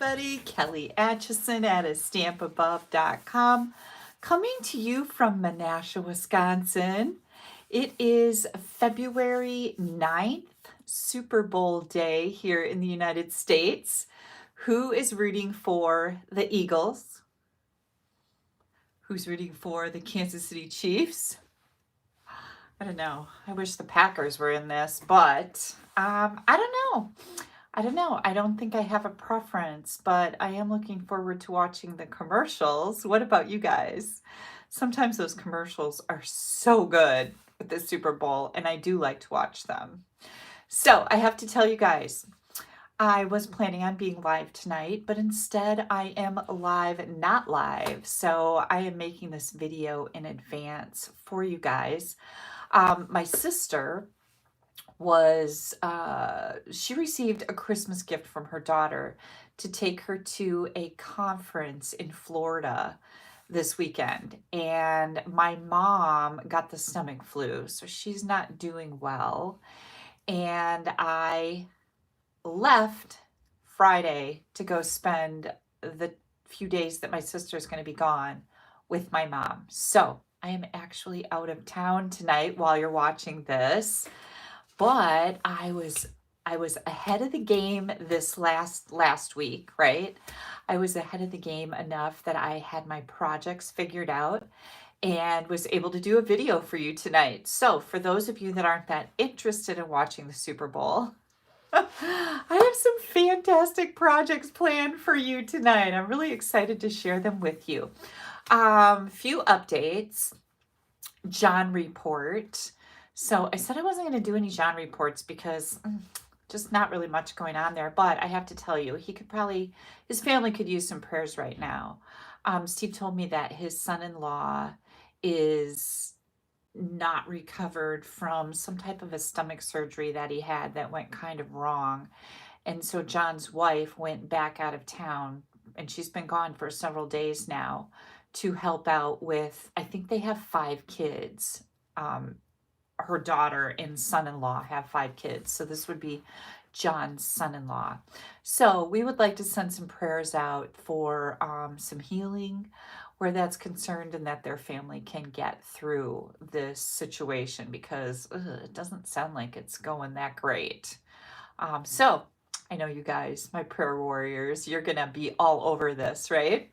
Buddy Kelly Acheson at AStampAbove.com, coming to you from Menasha, Wisconsin. It is February 9th, Super Bowl day here in the United States. Who is rooting for the Eagles? Who's rooting for the Kansas City Chiefs? I don't know. I wish the Packers were in this, but I don't know. I don't think I have a preference, but I am looking forward to watching the commercials. What about you guys? Sometimes those commercials are so good with the Super Bowl, and I do like to watch them. So I have to tell you guys, I was planning on being live tonight, but instead I am live, not live. So I am making this video in advance for you guys. My sister she received a Christmas gift from her daughter to take her to a conference in Florida this weekend. And my mom got the stomach flu, so she's not doing well. And I left Friday to go spend the few days that my sister's going to be gone with my mom. So I am actually out of town tonight while you're watching this. But I was ahead of the game this last week, right? I was ahead of the game enough that I had my projects figured out and was able to do a video for you tonight. So for those of you that aren't that interested in watching the Super Bowl, I have some fantastic projects planned for you tonight. I'm really excited to share them with you. Few updates. John report. So I said I wasn't going to do any John reports because just not really much going on there. But I have to tell you, his family could use some prayers right now. Steve told me that his son-in-law is not recovered from some type of a stomach surgery that he had that went kind of wrong. And so John's wife went back out of town, and she's been gone for several days now to help out with, I think they have 5 kids. Her daughter and son-in-law have 5 kids. So this would be John's son-in-law. So we would like to send some prayers out for some healing where that's concerned, and that their family can get through this situation, because it doesn't sound like it's going that great. So I know you guys, my prayer warriors, you're going to be all over this, right?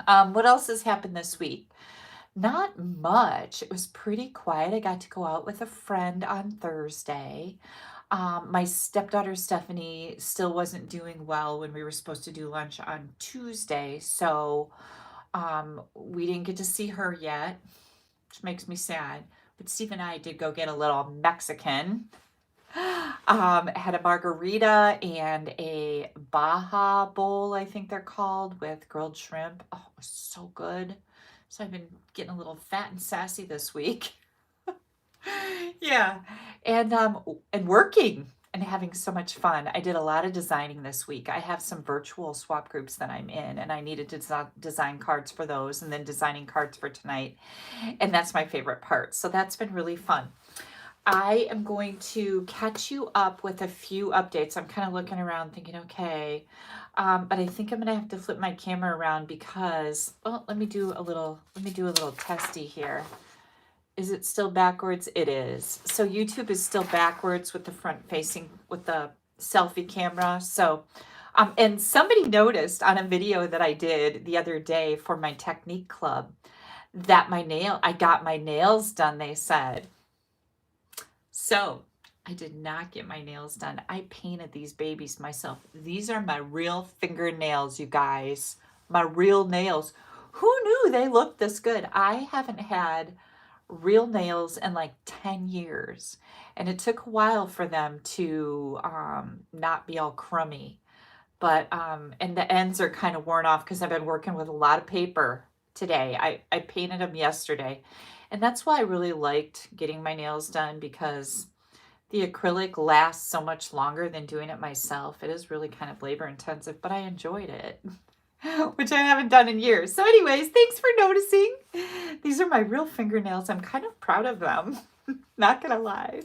What else has happened this week? Not much. It was pretty quiet. I got to go out with a friend on Thursday. My stepdaughter Stephanie still wasn't doing well when we were supposed to do lunch on Tuesday, so we didn't get to see her yet, which makes me sad. But Steve and I did go get a little Mexican. Had a margarita and a Baja bowl, I think they're called, with grilled shrimp. Oh, it was so good. So I've been getting a little fat and sassy this week. Yeah. And working and having so much fun. I did a lot of designing this week. I have some virtual swap groups that I'm in, and I needed to design cards for those, and then designing cards for tonight. And that's my favorite part. So that's been really fun. I am going to catch you up with a few updates. I'm kind of looking around thinking, okay, but I think I'm gonna have to flip my camera around because, well, let me do a little testy here. Is it still backwards? It is. So YouTube is still backwards with the front facing, with the selfie camera. So, and somebody noticed on a video that I did the other day for my technique club that I got my nails done, they said. So I did not get my nails done. I painted these babies myself. These are my real fingernails, you guys. My real nails. Who knew they looked this good? I haven't had real nails in like 10 years. And it took a while for them to not be all crummy. But, and the ends are kind of worn off because I've been working with a lot of paper today. I painted them yesterday. And that's why I really liked getting my nails done, because the acrylic lasts so much longer than doing it myself. It is really kind of labor intensive, but I enjoyed it, which I haven't done in years. So anyways, thanks for noticing. These are my real fingernails. I'm kind of proud of them. Not gonna lie.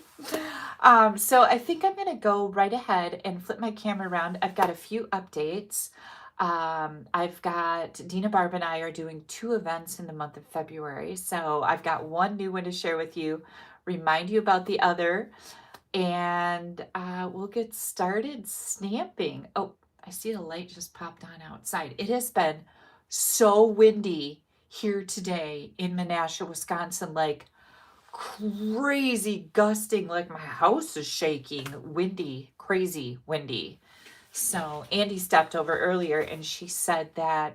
So I think I'm gonna go right ahead and flip my camera around. I've got a few updates. I've got Dina, Barb, and I are doing 2 events in the month of February. So I've got one new one to share with you, remind you about the other, and we'll get started stamping. Oh, I see the light just popped on outside. It has been so windy here today in Menasha, Wisconsin, like crazy gusting, like my house is shaking, windy, crazy windy. So Andy stepped over earlier and she said that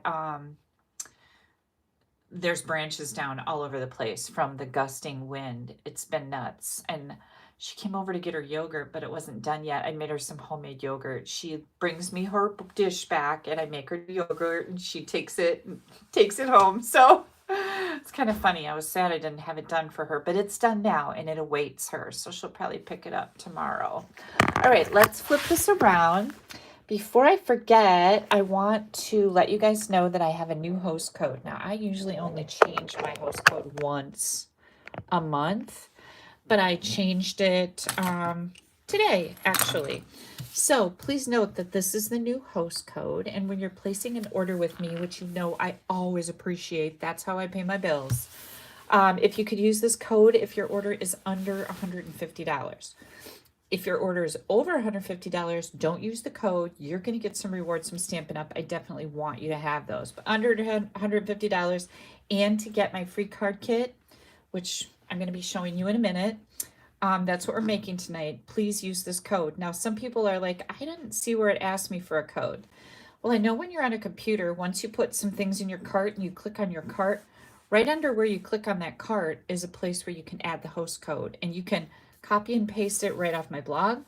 there's branches down all over the place from the gusting wind. It's been nuts. And she came over to get her yogurt, but it wasn't done yet. I made her some homemade yogurt. She brings me her dish back and I make her yogurt and she takes it home. So it's kind of funny. I was sad I didn't have it done for her, but it's done now and it awaits her. So she'll probably pick it up tomorrow. All right, let's flip this around. Before I forget, I want to let you guys know that I have a new host code. Now, I usually only change my host code once a month, but I changed it today, actually. So please note that this is the new host code, and when you're placing an order with me, which you know I always appreciate, that's how I pay my bills. If you could use this code if your order is under $150. If your order is over $150, don't use the code. You're going to get some rewards from Stampin' Up. I definitely want you to have those. But under $150, and to get my free card kit, which I'm going to be showing you in a minute, that's what we're making tonight. Please use this code. Now, some people are like, I didn't see where it asked me for a code. Well, I know when you're on a computer, once you put some things in your cart and you click on your cart, right under where you click on that cart is a place where you can add the host code, and you can copy and paste it right off my blog.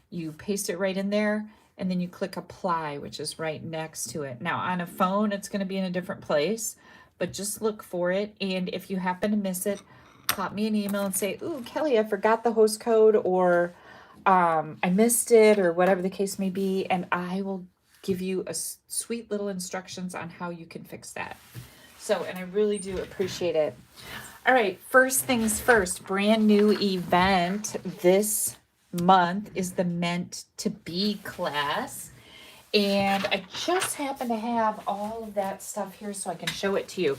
You paste it right in there, and then you click apply, which is right next to it. Now on a phone, it's going to be in a different place, but just look for it. And if you happen to miss it, pop me an email and say, ooh, Kelly, I forgot the host code, or I missed it, or whatever the case may be. And I will give you a sweet little instructions on how you can fix that. So, and I really do appreciate it. All right, first things first, brand new event this month is the Meant to Be class. And I just happen to have all of that stuff here so I can show it to you.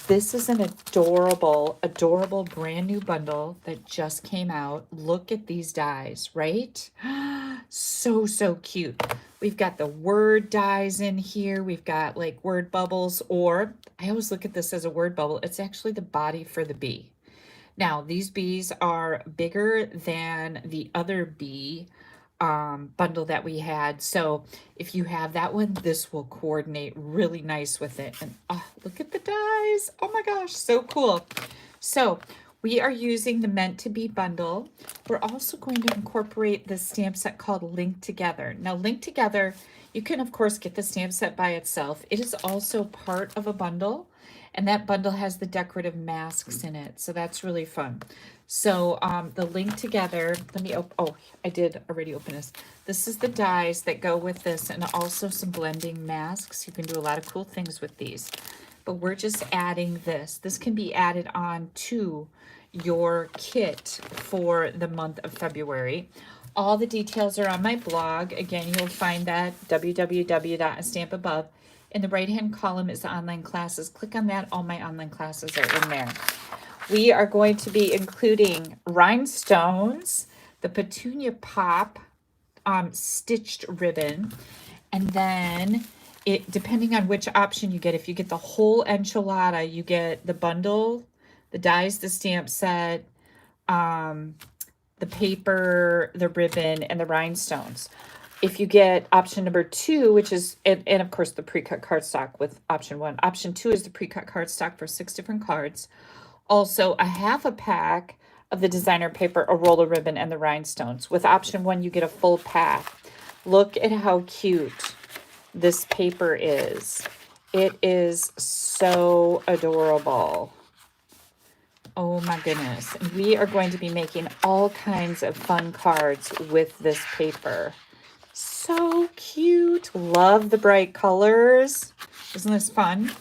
This is an adorable, adorable brand new bundle that just came out. Look at these dies, right? So, so cute. We've got the word dies in here. We've got like word bubbles, or I always look at this as a word bubble. It's actually the body for the bee. Now, these bees are bigger than the other bee bundle that we had. So if you have that one, this will coordinate really nice with it. And look at the dies. Oh my gosh, so cool. So we are using the Meant to Be bundle. We're also going to incorporate this stamp set called Link Together. Now, Link Together, you can of course get the stamp set by itself. It is also part of a bundle, and that bundle has the decorative masks in it. So that's really fun. So the Link Together, let me I did already open this. This is the dies that go with this, and also some blending masks. You can do a lot of cool things with these. But we're just adding this. This can be added on to your kit for the month of February. All the details are on my blog. Again, you'll find that www.AStampAbove. In the right-hand column is the online classes. Click on that. All my online classes are in there. We are going to be including rhinestones, the Petunia Pop stitched ribbon, and then depending on which option you get, if you get the whole enchilada, you get the bundle, the dies, the stamp set, the paper, the ribbon, and the rhinestones. If you get option number 2, which is, and of course the pre-cut cardstock with option 1. Option 2 is the pre-cut cardstock for 6 different cards. Also a half a pack of the designer paper, a roll of ribbon, and the rhinestones. With option 1, you get a full pack. Look at how cute this paper is. It is so adorable. Oh my goodness. And we are going to be making all kinds of fun cards with this paper. So cute. Love the bright colors. Isn't this fun?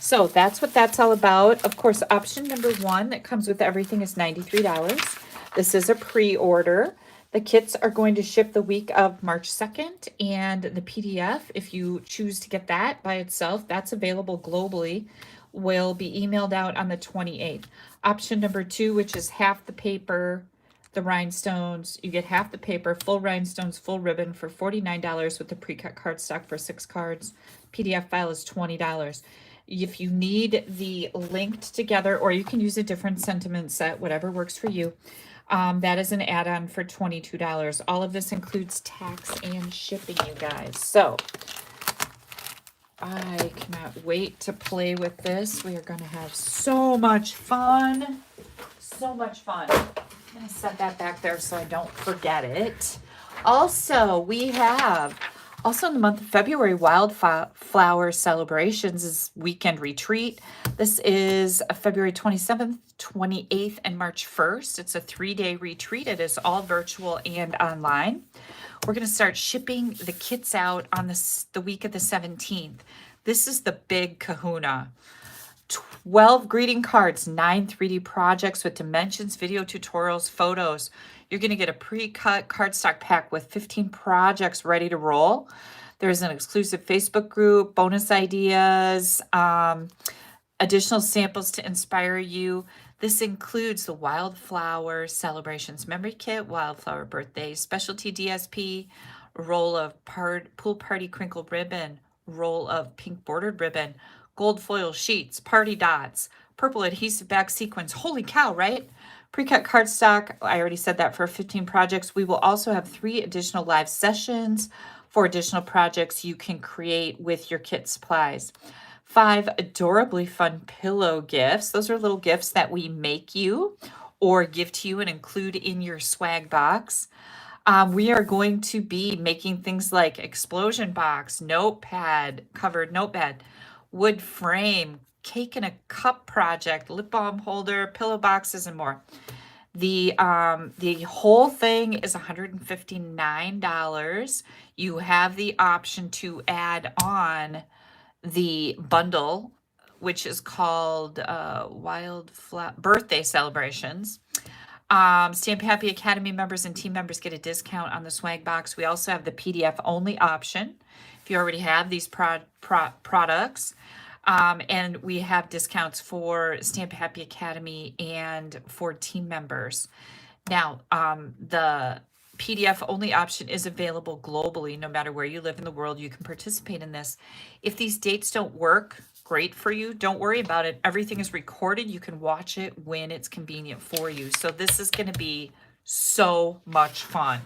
So that's what that's all about. Of course, option number 1 that comes with everything is $93. This is a pre-order. The kits are going to ship the week of March 2nd, and the PDF, if you choose to get that by itself, that's available globally, will be emailed out on the 28th. Option number 2, which is half the paper, the rhinestones, you get half the paper, full rhinestones, full ribbon for $49 with the pre-cut cardstock for 6 cards. PDF file is $20. If you need the linked together, or you can use a different sentiment set, whatever works for you, that is an add-on for $22. All of this includes tax and shipping, you guys. So I cannot wait to play with this. We are going to have so much fun. So much fun. I'm going to set that back there so I don't forget it. Also, we have, also in the month of February, Wildflower Celebrations' weekend retreat. This is February 27th, 28th, and March 1st. It's a 3-day retreat. It is all virtual and online. We're going to start shipping the kits out on the week of the 17th. This is the big kahuna. 12 greeting cards, 9 3D projects with dimensions, video tutorials, photos. You're going to get a pre-cut cardstock pack with 15 projects ready to roll. There's an exclusive Facebook group, bonus ideas, additional samples to inspire you. This includes the Wildflower Celebrations Memory Kit, Wildflower Birthday Specialty DSP, roll of Pool Party Crinkle Ribbon, roll of pink bordered ribbon, gold foil sheets, party dots, purple adhesive back sequins. Holy cow, right? Pre-cut cardstock, I already said that for 15 projects. We will also have 3 additional live sessions for additional projects you can create with your kit supplies. 5 adorably fun pillow gifts. Those are little gifts that we make you or give to you and include in your swag box. We are going to be making things like explosion box, notepad, covered notepad, wood frame, cake in a cup project, lip balm holder, pillow boxes, and more. The whole thing is $159. You have the option to add on the bundle, which is called Wildflower Birthday Celebrations. Stamp Happy Academy members and team members get a discount on the swag box. We also have the PDF only option if you already have these products. And we have discounts for Stamp Happy Academy and for team members. Now, the PDF only option is available globally. No matter where you live in the world, you can participate in this. If these dates don't work great for you, don't worry about it. Everything is recorded. You can watch it when it's convenient for you. So this is going to be so much fun.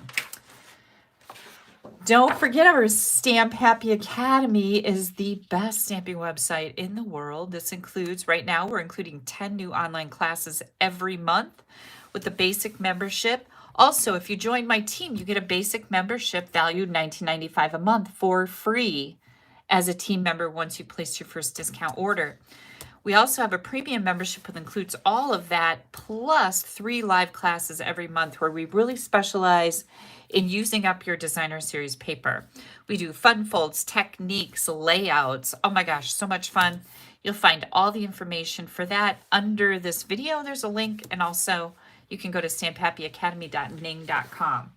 Don't forget, our Stamp Happy Academy is the best stamping website in the world. This includes, right now, we're including 10 new online classes every month with the basic membership. Also, if you join my team, you get a basic membership valued $19.95 a month for free as a team member once you place your first discount order. We also have a premium membership that includes all of that, plus 3 live classes every month where we really specialize in using up your designer series paper. We do fun folds, techniques, layouts. Oh my gosh, so much fun. You'll find all the information for that under this video. There's a link, and also you can go to stamphappyacademy.ning.com.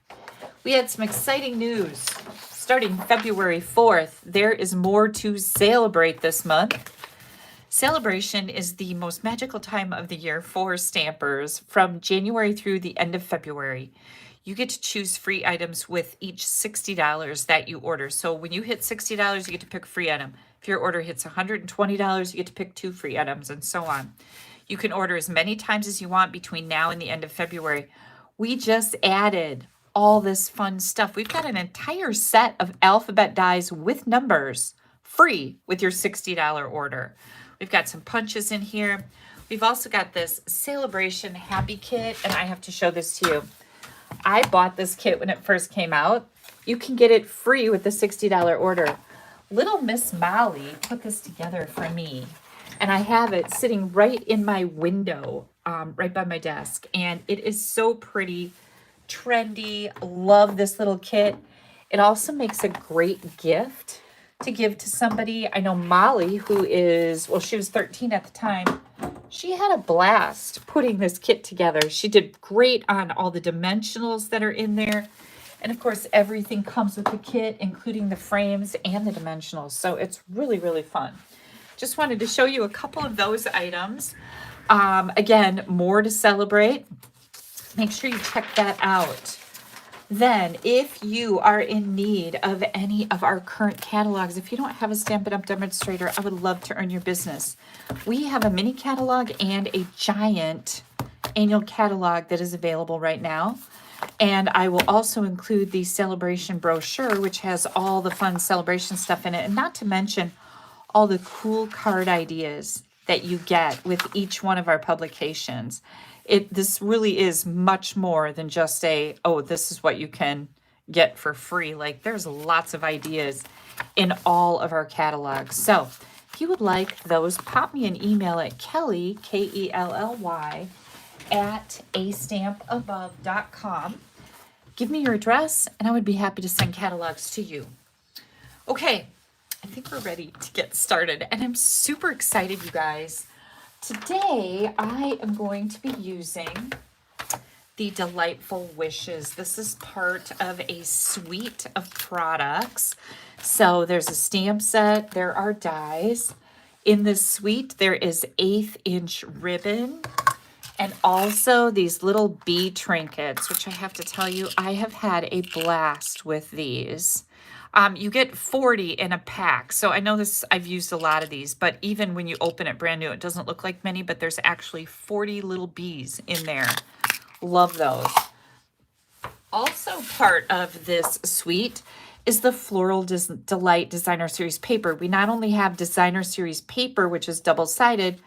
We had some exciting news. Starting February 4th, there is more to celebrate this month. Sale-a-bration is the most magical time of the year for stampers from January through the end of February. You get to choose free items with each $60 that you order. So when you hit $60, you get to pick a free item. If your order hits $120, you get to pick 2 free items, and so on. You can order as many times as you want between now and the end of February. We just added all this fun stuff. We've got an entire set of alphabet dies with numbers free with your $60 order. We've got some punches in here. We've also got this Sale-a-bration Happy Kit, and I have to show this to you. I bought this kit when it first came out. You can get it free with the $60 order. Little Miss Molly put this together for me, and I have it sitting right in my window, right by my desk, and it is so pretty, trendy. Love this little kit. It also makes a great gift to give to somebody. I know Molly, who is, well, she was 13 at the time. She had a blast putting this kit together. She did great on all the dimensionals that are in there. And of course, everything comes with the kit, including the frames and the dimensionals. So it's really, really fun. Just wanted to show you a couple of those items. Again, more to celebrate. Make sure you check that out. Then, if you are in need of any of our current catalogs, if you don't have a Stampin' Up! Demonstrator, I would love to earn your business. We have a mini catalog and a giant annual catalog that is available right now. And I will also include the Sale-a-bration brochure, which has all the fun celebration stuff in it. And not to mention all the cool card ideas that you get with each one of our publications. This really is much more than just this is what you can get for free. Like, there's lots of ideas in all of our catalogs. So if you would like those, pop me an email at Kelly, Kelly, at AStampAbove.com. Give me your address, and I would be happy to send catalogs to you. Okay, I think we're ready to get started, and I'm super excited, you guys. Today, I am going to be using the Delightful Wishes. This is part of a suite of products. So there's a stamp set, there are dies. In this suite, there is 1/8 inch ribbon, and also these little bee trinkets, which I have to tell you, I have had a blast with these. You get 40 in a pack. So I know this, I've used a lot of these, but even when you open it brand new, it doesn't look like many, but there's actually 40 little bees in there. Love those. Also part of this suite is the Floral Delight Designer Series paper. We not only have Designer Series paper, which is double-sided,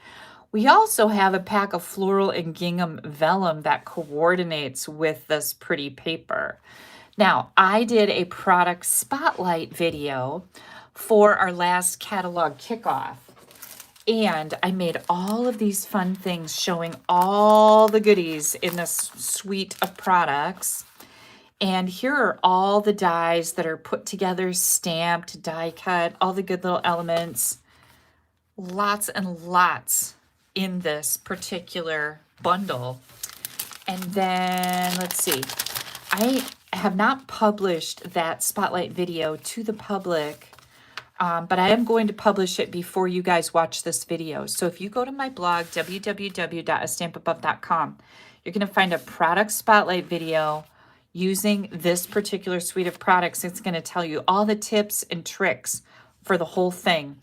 we also have a pack of floral and gingham vellum that coordinates with this pretty paper. Now, I did a product spotlight video for our last catalog kickoff, and I made all of these fun things showing all the goodies in this suite of products. And here are all the dies that are put together, stamped, die cut, all the good little elements. Lots and lots in this particular bundle. And then, let's see, I have not published that spotlight video to the public, but I am going to publish it before you guys watch this video. So if you go to my blog, www.AStampAbove.com, you're going to find a product spotlight video using this particular suite of products. It's going to tell you all the tips and tricks for the whole thing.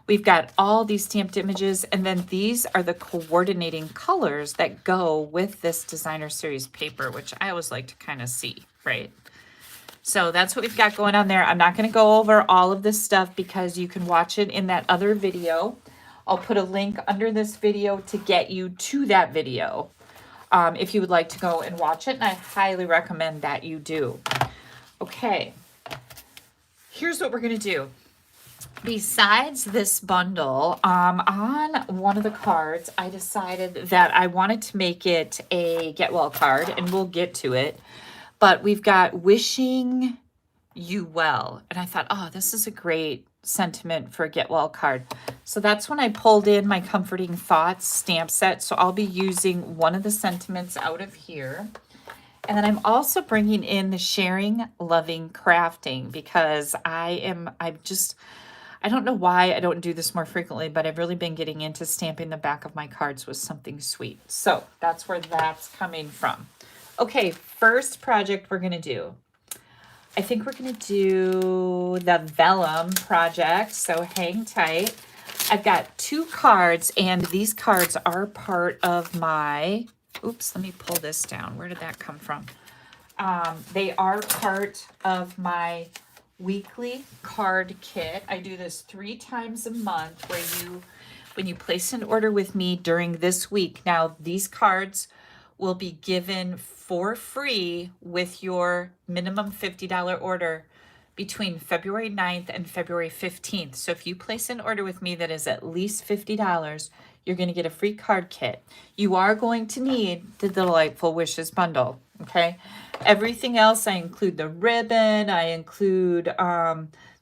We've got all these stamped images, and then these are the coordinating colors that go with this Designer Series paper, which I always like to kind of see, right? So that's what we've got going on there. I'm not going to go over all of this stuff because you can watch it in that other video. I'll put a link under this video to get you to that video if you would like to go and watch it, and I highly recommend that you do. Okay, here's what we're going to do. Besides this bundle, on one of the cards, I decided that I wanted to make it a get well card, and we'll get to it. But we've got wishing you well. And I thought, oh, this is a great sentiment for a get well card. So that's when I pulled in my Comforting Thoughts stamp set. So I'll be using one of the sentiments out of here. And then I'm also bringing in the Sharing, Loving, Crafting, because I don't know why I don't do this more frequently, but I've really been getting into stamping the back of my cards with something sweet. So that's where that's coming from. Okay, first project we're going to do. I think we're going to do the Vellum project, so hang tight. I've got 2 cards, and these cards are part of my, oops, let me pull this down. Where did that come from? They are part of my weekly card kit. I do this 3 times a month where when you place an order with me during this week, now these cards will be given for free with your minimum $50 order between February 9th and February 15th. So if you place an order with me that is at least $50, you're going to get a free card kit. You are going to need the Delightful Wishes bundle, okay? Everything else, I include the ribbon, I include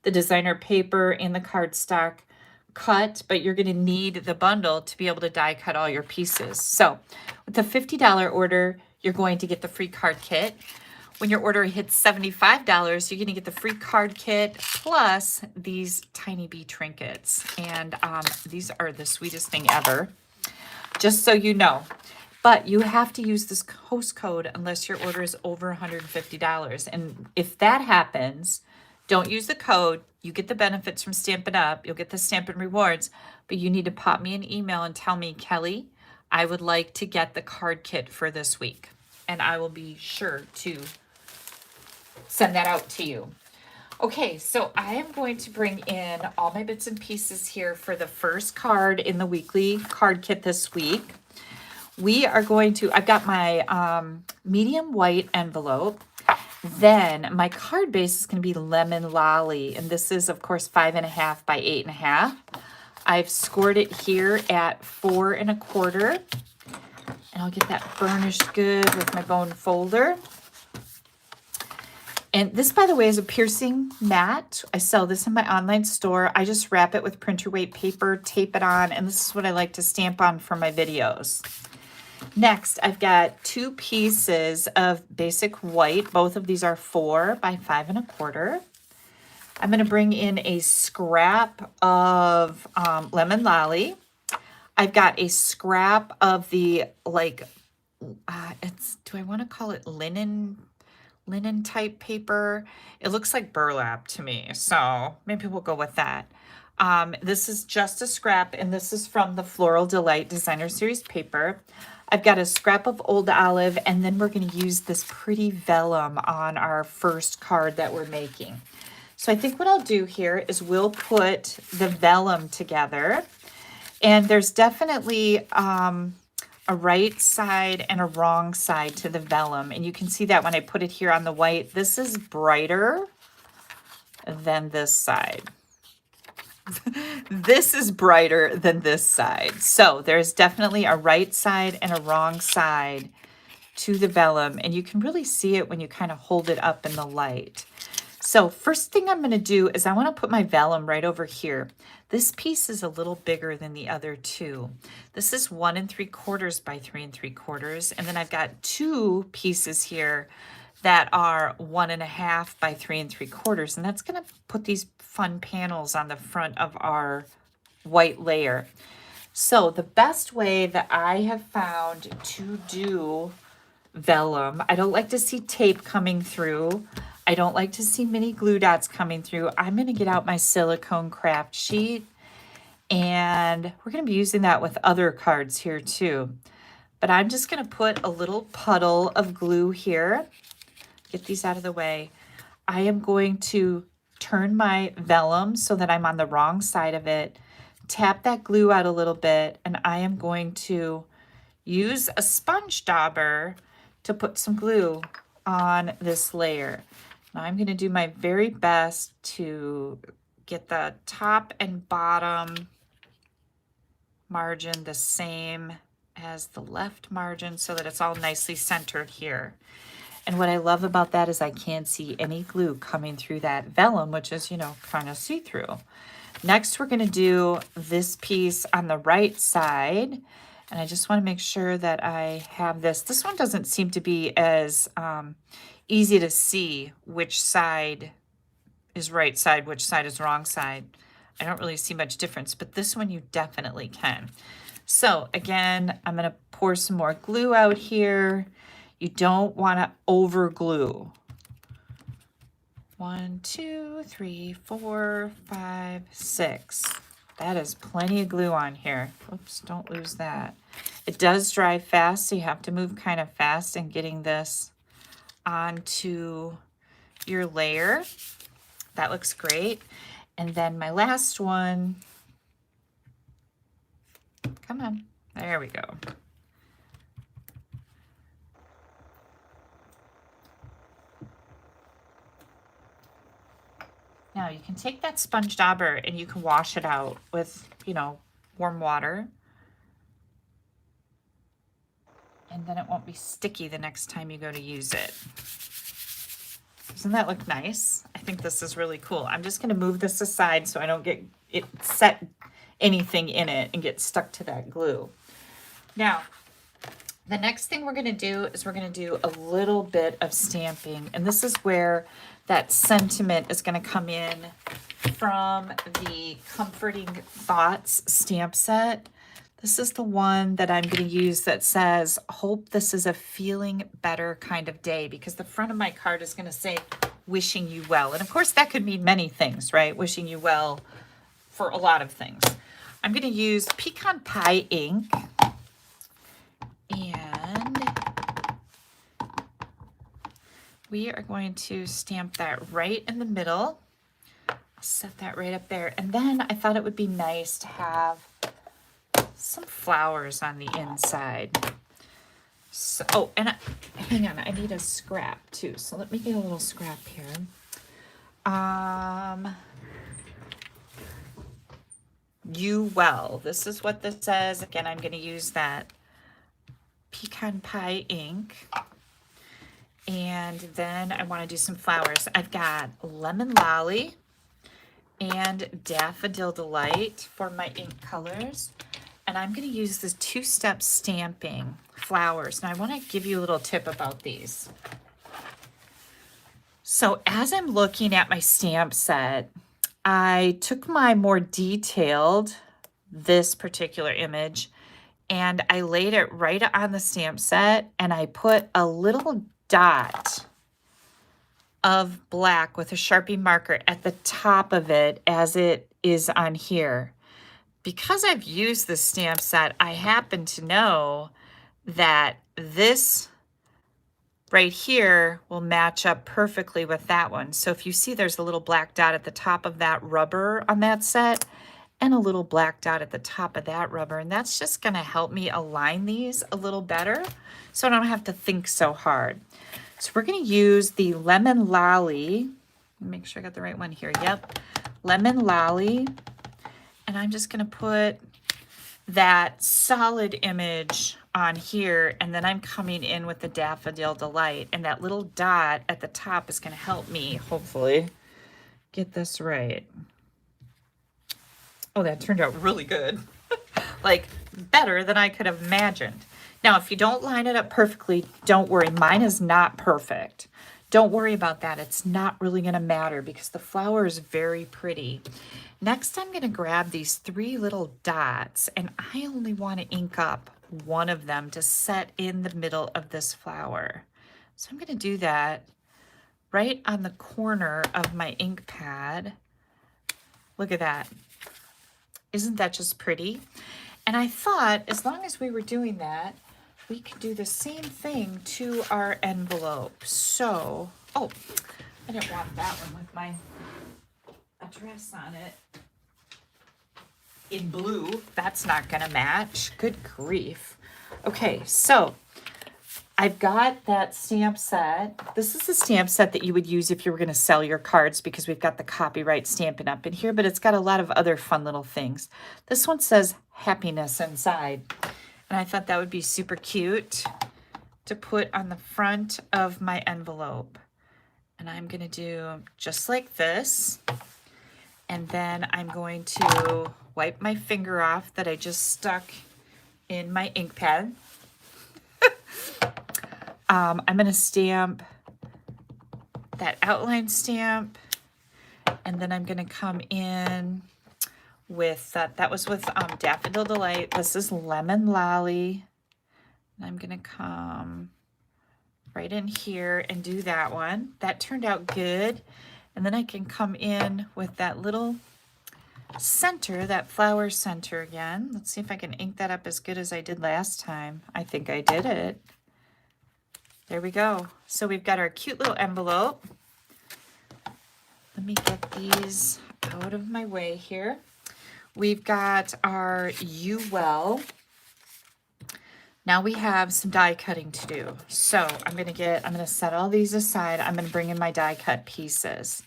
the designer paper and the cardstock cut, but you're going to need the bundle to be able to die cut all your pieces. So with the $50 order, you're going to get the free card kit. When your order hits $75, you're going to get the free card kit plus these tiny bee trinkets. And these are the sweetest thing ever, just so you know. But you have to use this host code unless your order is over $150. And if that happens, don't use the code. You get the benefits from Stampin' Up. You'll get the Stampin' Rewards, but you need to pop me an email and tell me, Kelly, I would like to get the card kit for this week. And I will be sure to send that out to you. Okay, so I am going to bring in all my bits and pieces here for the first card in the weekly card kit this week. We are going to, I've got my medium white envelope. Then my card base is going to be Lemon Lolly. And this is, of course, 5.5 by 8.5. I've scored it here at 4 1/4. And I'll get that burnished good with my bone folder. And this, by the way, is a piercing mat. I sell this in my online store. I just wrap it with printer weight paper, tape it on, and this is what I like to stamp on for my videos. Next, I've got 2 pieces of basic white. Both of these are 4 by 5 1/4. I'm going to bring in a scrap of Lemon Lolly. I've got a scrap of the, like, do I want to call it linen type paper? It looks like burlap to me, so maybe we'll go with that. This is just a scrap, and this is from the Floral Delight Designer Series paper. I've got a scrap of Old Olive, and then we're going to use this pretty vellum on our first card that we're making. So I think what I'll do here is we'll put the vellum together, and there's definitely a right side and a wrong side to the vellum, and you can see that when I put it here on the white. This is brighter than this side. This is brighter than this side. So there's definitely a right side and a wrong side to the vellum, and you can really see it when you kind of hold it up in the light. So first thing I'm going to do is I want to put my vellum right over here. This piece is a little bigger than the other two. This is 1 3/4 by 3 3/4, and then I've got 2 pieces here that are 1.5 by 3 3/4, and that's going to put these fun panels on the front of our white layer. So the best way that I have found to do vellum, I don't like to see tape coming through. I don't like to see mini glue dots coming through. I'm going to get out my silicone craft sheet, and we're going to be using that with other cards here too. But I'm just going to put a little puddle of glue here. Get these out of the way. I am going to turn my vellum so that I'm on the wrong side of it, tap that glue out a little bit, and I am going to use a sponge dauber to put some glue on this layer. Now I'm going to do my very best to get the top and bottom margin the same as the left margin so that it's all nicely centered here. And what I love about that is I can't see any glue coming through that vellum, which is, you know, kind of see-through. Next, we're going to do this piece on the right side. And I just want to make sure that I have this. This one doesn't seem to be as easy to see which side is right side, which side is wrong side. I don't really see much difference, but this one you definitely can. So again, I'm going to pour some more glue out here. You don't want to over glue. 1, 2, 3, 4, 5, 6. That is plenty of glue on here. Oops, don't lose that. It does dry fast, so you have to move kind of fast in getting this onto your layer. That looks great. And then my last one, come on, there we go. Now you can take that sponge dauber and you can wash it out with, you know, warm water. And then it won't be sticky the next time you go to use it. Doesn't that look nice? I think this is really cool. I'm just going to move this aside so I don't get it set anything in it and get stuck to that glue. Now, the next thing we're going to do is we're going to do a little bit of stamping, and this is where that sentiment is going to come in from the Comforting Thoughts stamp set. This is the one that I'm going to use that says, hope this is a feeling better kind of day, because the front of my card is going to say, wishing you well. And of course that could mean many things, right? Wishing you well for a lot of things. I'm going to use pecan pie ink, and we are going to stamp that right in the middle. Set that right up there. And then I thought it would be nice to have some flowers on the inside. So, oh, and hang on, I need a scrap too. So let me get a little scrap here. You well. This is what this says. Again, I'm going to use that pecan pie ink. And then I want to do some flowers. I've got Lemon Lolly and Daffodil Delight for my ink colors. And I'm going to use the two-step stamping flowers. Now I want to give you a little tip about these. So as I'm looking at my stamp set, I took my more detailed, this particular image, and I laid it right on the stamp set, and I put a little dot of black with a Sharpie marker at the top of it as it is on here. Because I've used this stamp set, I happen to know that this right here will match up perfectly with that one. So if you see there's a little black dot at the top of that rubber on that set and a little black dot at the top of that rubber, and that's just going to help me align these a little better so I don't have to think so hard. So we're going to use the Lemon Lolly. Make sure I got the right one here. Yep. Lemon Lolly. And I'm just going to put that solid image on here, and then I'm coming in with the Daffodil Delight, and that little dot at the top is going to help me, hopefully, get this right. Oh, that turned out really good. Like, better than I could have imagined. Now, if you don't line it up perfectly, don't worry. Mine is not perfect. Don't worry about that. It's not really going to matter because the flower is very pretty. Next, I'm going to grab these three little dots, and I only want to ink up one of them to set in the middle of this flower. So I'm going to do that right on the corner of my ink pad. Look at that. Isn't that just pretty? And I thought as long as we were doing that, we could do the same thing to our envelope. So, oh, I didn't want that one with my address on it in blue. That's not going to match. Good grief. Okay, so I've got that stamp set. This is the stamp set that you would use if you were going to sell your cards because we've got the copyright stamping up in here, but it's got a lot of other fun little things. This one says happiness inside. And I thought that would be super cute to put on the front of my envelope. And I'm going to do just like this. And then I'm going to wipe my finger off that I just stuck in my ink pad. I'm going to stamp that outline stamp. And then I'm going to come in with that was with Daffodil Delight. This is Lemon Lolly. And I'm going to come right in here and do that one. That turned out good. And then I can come in with that little center, that flower center again. Let's see if I can ink that up as good as I did last time. I think I did it. There we go. So we've got our cute little envelope. Let me get these out of my way here. We've got our You Well. Now we have some die cutting to do. So I'm going to set all these aside. I'm going to bring in my die cut pieces.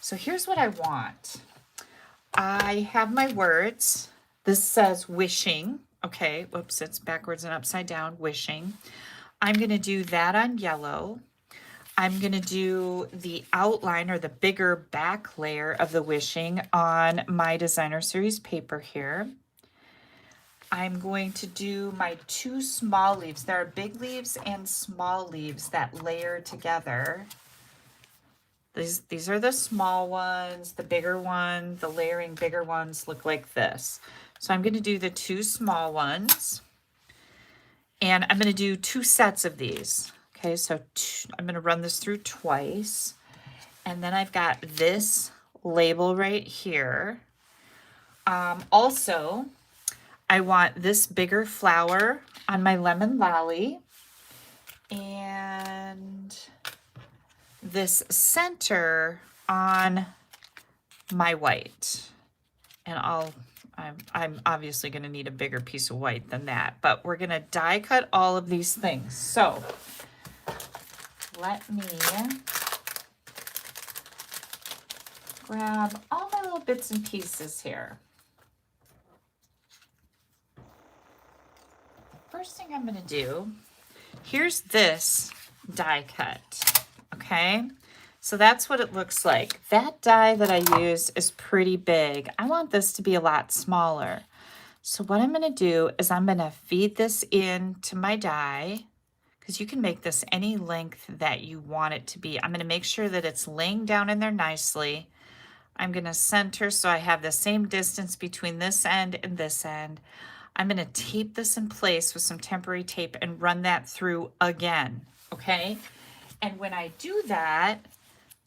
So here's what I want. I have my words. This says wishing. Okay, whoops, it's backwards and upside down, wishing. I'm going to do that on yellow. I'm gonna do the outline or the bigger back layer of the wishing on my designer series paper here. I'm going to do my 2 small leaves. There are big leaves and small leaves that layer together. These are the small ones, the bigger one, the layering bigger ones look like this. So I'm going to do the 2 small ones, and I'm going to do 2 sets of these. Okay, so I'm going to run this through twice, and then I've got this label right here. Also, I want this bigger flower on my lemon lolly, and this center on my white. And I'm obviously going to need a bigger piece of white than that, but we're going to die cut all of these things. So let me grab all my little bits and pieces here. The first thing I'm going to do, here's this die cut, okay? So that's what it looks like. That die that I used is pretty big. I want this to be a lot smaller. So what I'm going to do is I'm going to feed this into my die, because you can make this any length that you want it to be. I'm going to make sure that it's laying down in there nicely. I'm going to center so I have the same distance between this end and this end. I'm going to tape this in place with some temporary tape and run that through again, okay? And when I do that,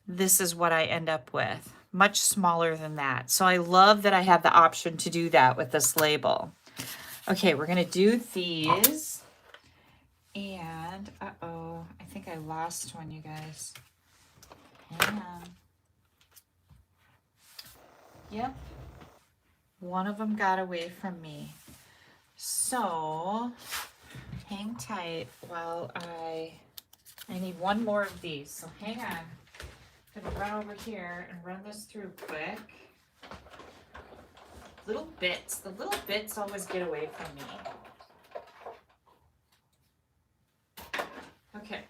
this is what I end up with, much smaller than that. So I love that I have the option to do that with this label. Okay, we're gonna do these, and uh-oh, I think I lost one, you guys. Hang on. Yep, one of them got away from me. So hang tight while I need one more of these, so hang on. I'm gonna run over here and run this through quick. The little bits always get away from me. Okay,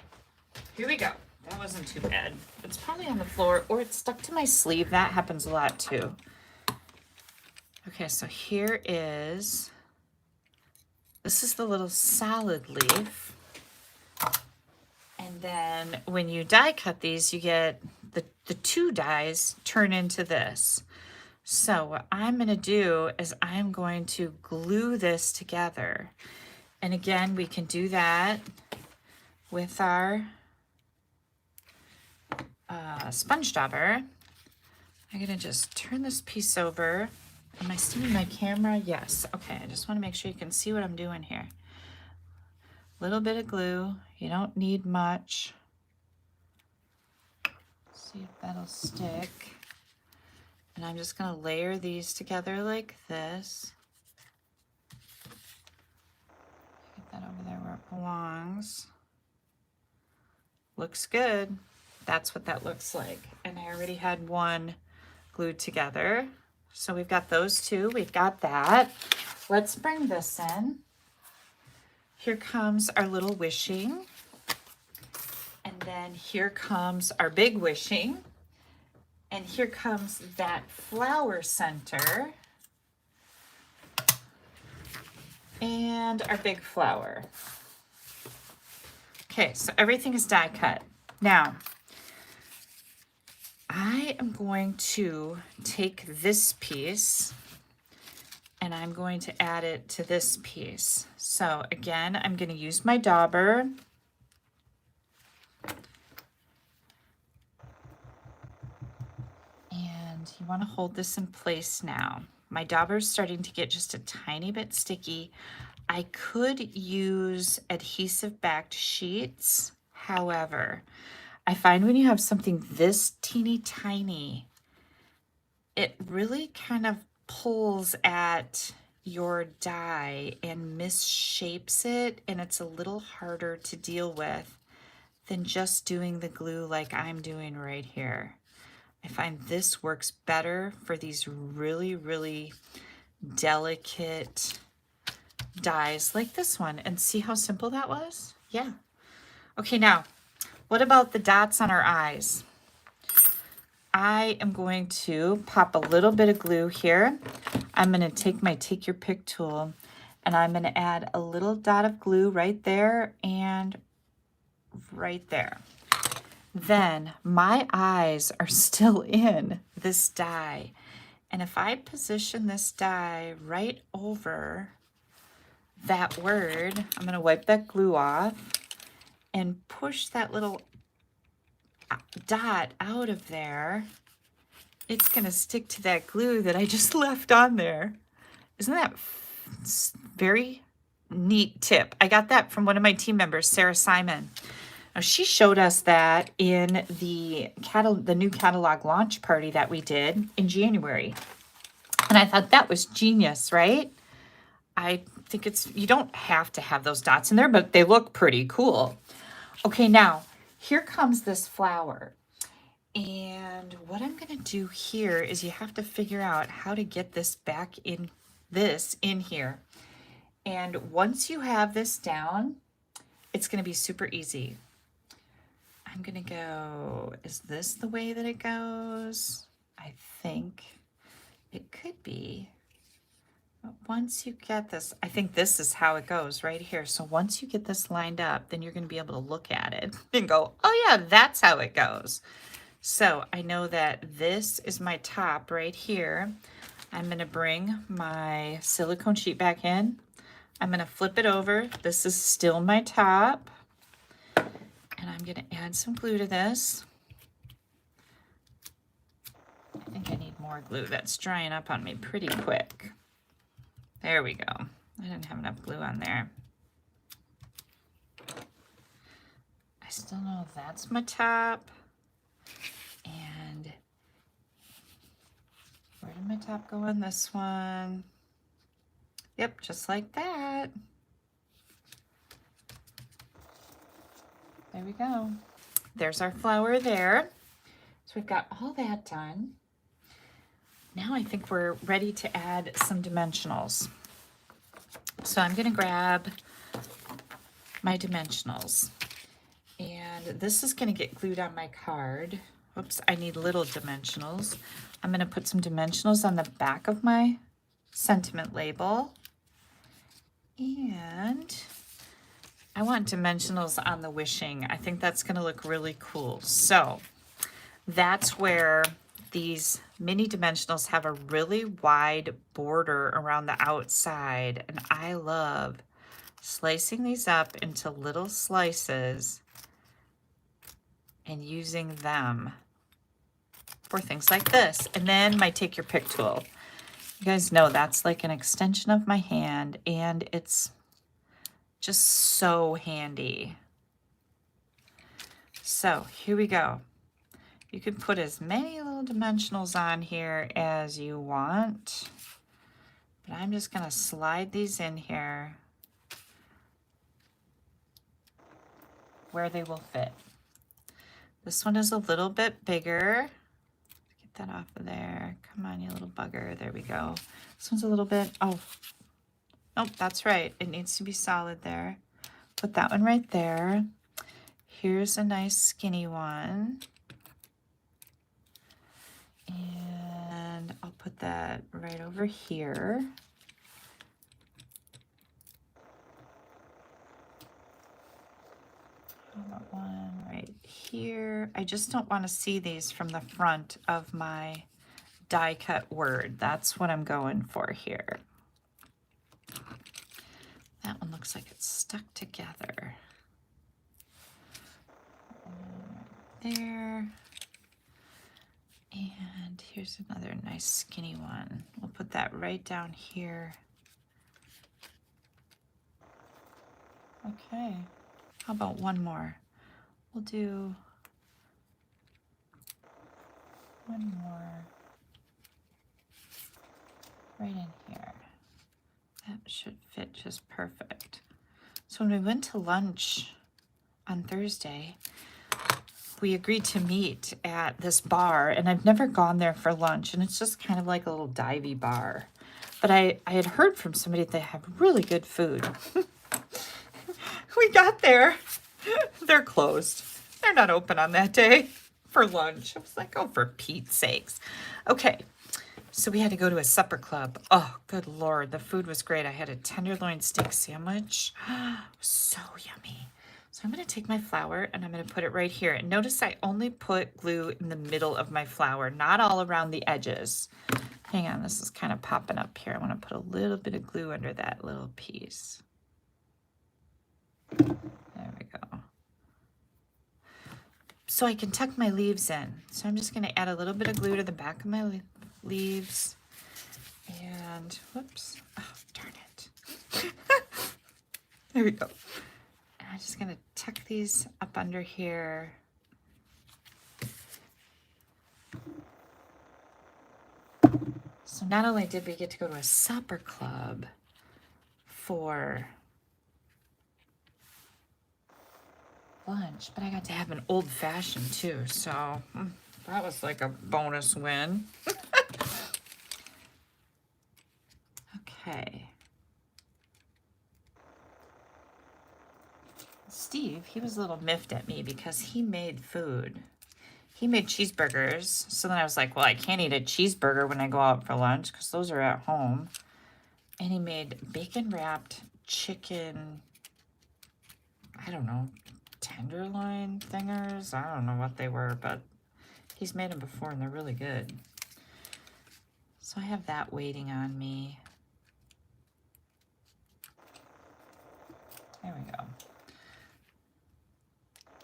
here we go. That wasn't too bad. It's probably on the floor or it's stuck to my sleeve. That happens a lot too. Okay, so here is, this is the little salad leaf. And then when you die cut these, you get the 2 dies turn into this. So what I'm going to do is I'm going to glue this together. And again, we can do that with our sponge dauber. I'm going to just turn this piece over. Am I seeing my camera? Yes. Okay, I just want to make sure you can see what I'm doing here. Little bit of glue. You don't need much. See if that'll stick. And I'm just going to layer these together like this. Get that over there where it belongs. Looks good. That's what that looks like. And I already had one glued together. So we've got those 2. We've got that. Let's bring this in. Here comes our little wishing. And then here comes our big wishing. And here comes that flower center. And our big flower. Okay, so everything is die cut. Now, I am going to take this piece and I'm going to add it to this piece. So again, I'm going to use my dauber. And you want to hold this in place now. My dauber is starting to get just a tiny bit sticky. I could use adhesive backed sheets. However, I find when you have something this teeny tiny, it really kind of pulls at your die and misshapes it, and it's a little harder to deal with than just doing the glue like I'm doing right here. I find this works better for these really, really delicate dies like this one. And see how simple that was? Yeah. Okay, now What about the dots on our eyes? I am going to pop a little bit of glue here. I'm going to take my Take Your Pick tool and I'm going to add a little dot of glue right there and right there. Then my eyes are still in this die. And if I position this die right over that word, I'm going to wipe that glue off and push that little dot out of there. It's going to stick to that glue that I just left on there. Isn't that very neat tip? I got that from one of my team members, Sarah Simon. Now, she showed us that in the new catalog launch party that we did in January. And I thought that was genius, right? I think you don't have to have those dots in there, but they look pretty cool. Okay, now here comes this flower. And what I'm going to do here is you have to figure out how to get this back in here. And once you have this down, it's going to be super easy. I'm going to go, is this the way that it goes? I think it could be. But once you get this, I think this is how it goes right here. So once you get this lined up, then you're going to be able to look at it and go, oh yeah, that's how it goes. So I know that this is my top right here. I'm going to bring my silicone sheet back in. I'm going to flip it over. This is still my top. And I'm going to add some glue to this. I think I need more glue. That's drying up on me pretty quick. There we go. I didn't have enough glue on there. I still know that's my top. And where did my top go on this one? Yep, just like that. There we go. There's our flower there. So we've got all that done. Now I think we're ready to add some dimensionals. So I'm going to grab my dimensionals. And this is going to get glued on my card. Oops, I need little dimensionals. I'm going to put some dimensionals on the back of my sentiment label. And I want dimensionals on the wishing. I think that's going to look really cool. So that's where these mini dimensionals have a really wide border around the outside. And I love slicing these up into little slices and using them for things like this. And then my Take Your Pick tool. You guys know that's like an extension of my hand, and it's just so handy. So here we go. You can put as many little dimensionals on here as you want, but I'm just going to slide these in here where they will fit. This one is a little bit bigger. Get that off of there. Come on, you little bugger. There we go. This one's a little bit, oh, nope, that's right. It needs to be solid there. Put that one right there. Here's a nice skinny one. And I'll put that right over here. How about one right here? I just don't want to see these from the front of my die cut word. That's what I'm going for here. That one looks like it's stuck together. There. And here's another nice skinny one. We'll put that right down here. Okay. How about one more? We'll do one more right in here. That should fit just perfect. So when we went to lunch on Thursday, we agreed to meet at this bar, and I've never gone there for lunch, and it's just kind of like a little divey bar. But I had heard from somebody that they have really good food. We got there. They're closed. They're not open on that day for lunch. I was like, oh, for Pete's sakes. Okay, so we had to go to a supper club. Oh, good Lord, the food was great. I had a tenderloin steak sandwich. So yummy. So I'm going to take my flour and I'm going to put it right here. And notice I only put glue in the middle of my flour, not all around the edges. Hang on, this is kind of popping up here. I want to put a little bit of glue under that little piece. There we go. So I can tuck my leaves in. So I'm just going to add a little bit of glue to the back of my leaves. And, whoops, oh, darn it. There we go. And I'm just going to tuck these up under here. So not only did we get to go to a supper club for lunch, but I got to have an old fashioned too. So that was like a bonus win. Okay. Steve, he was a little miffed at me because he made food. He made cheeseburgers. So then I was like, well, I can't eat a cheeseburger when I go out for lunch because those are at home. And he made bacon wrapped chicken, I don't know, tenderloin thingers. I don't know what they were, but he's made them before and they're really good. So I have that waiting on me. There we go.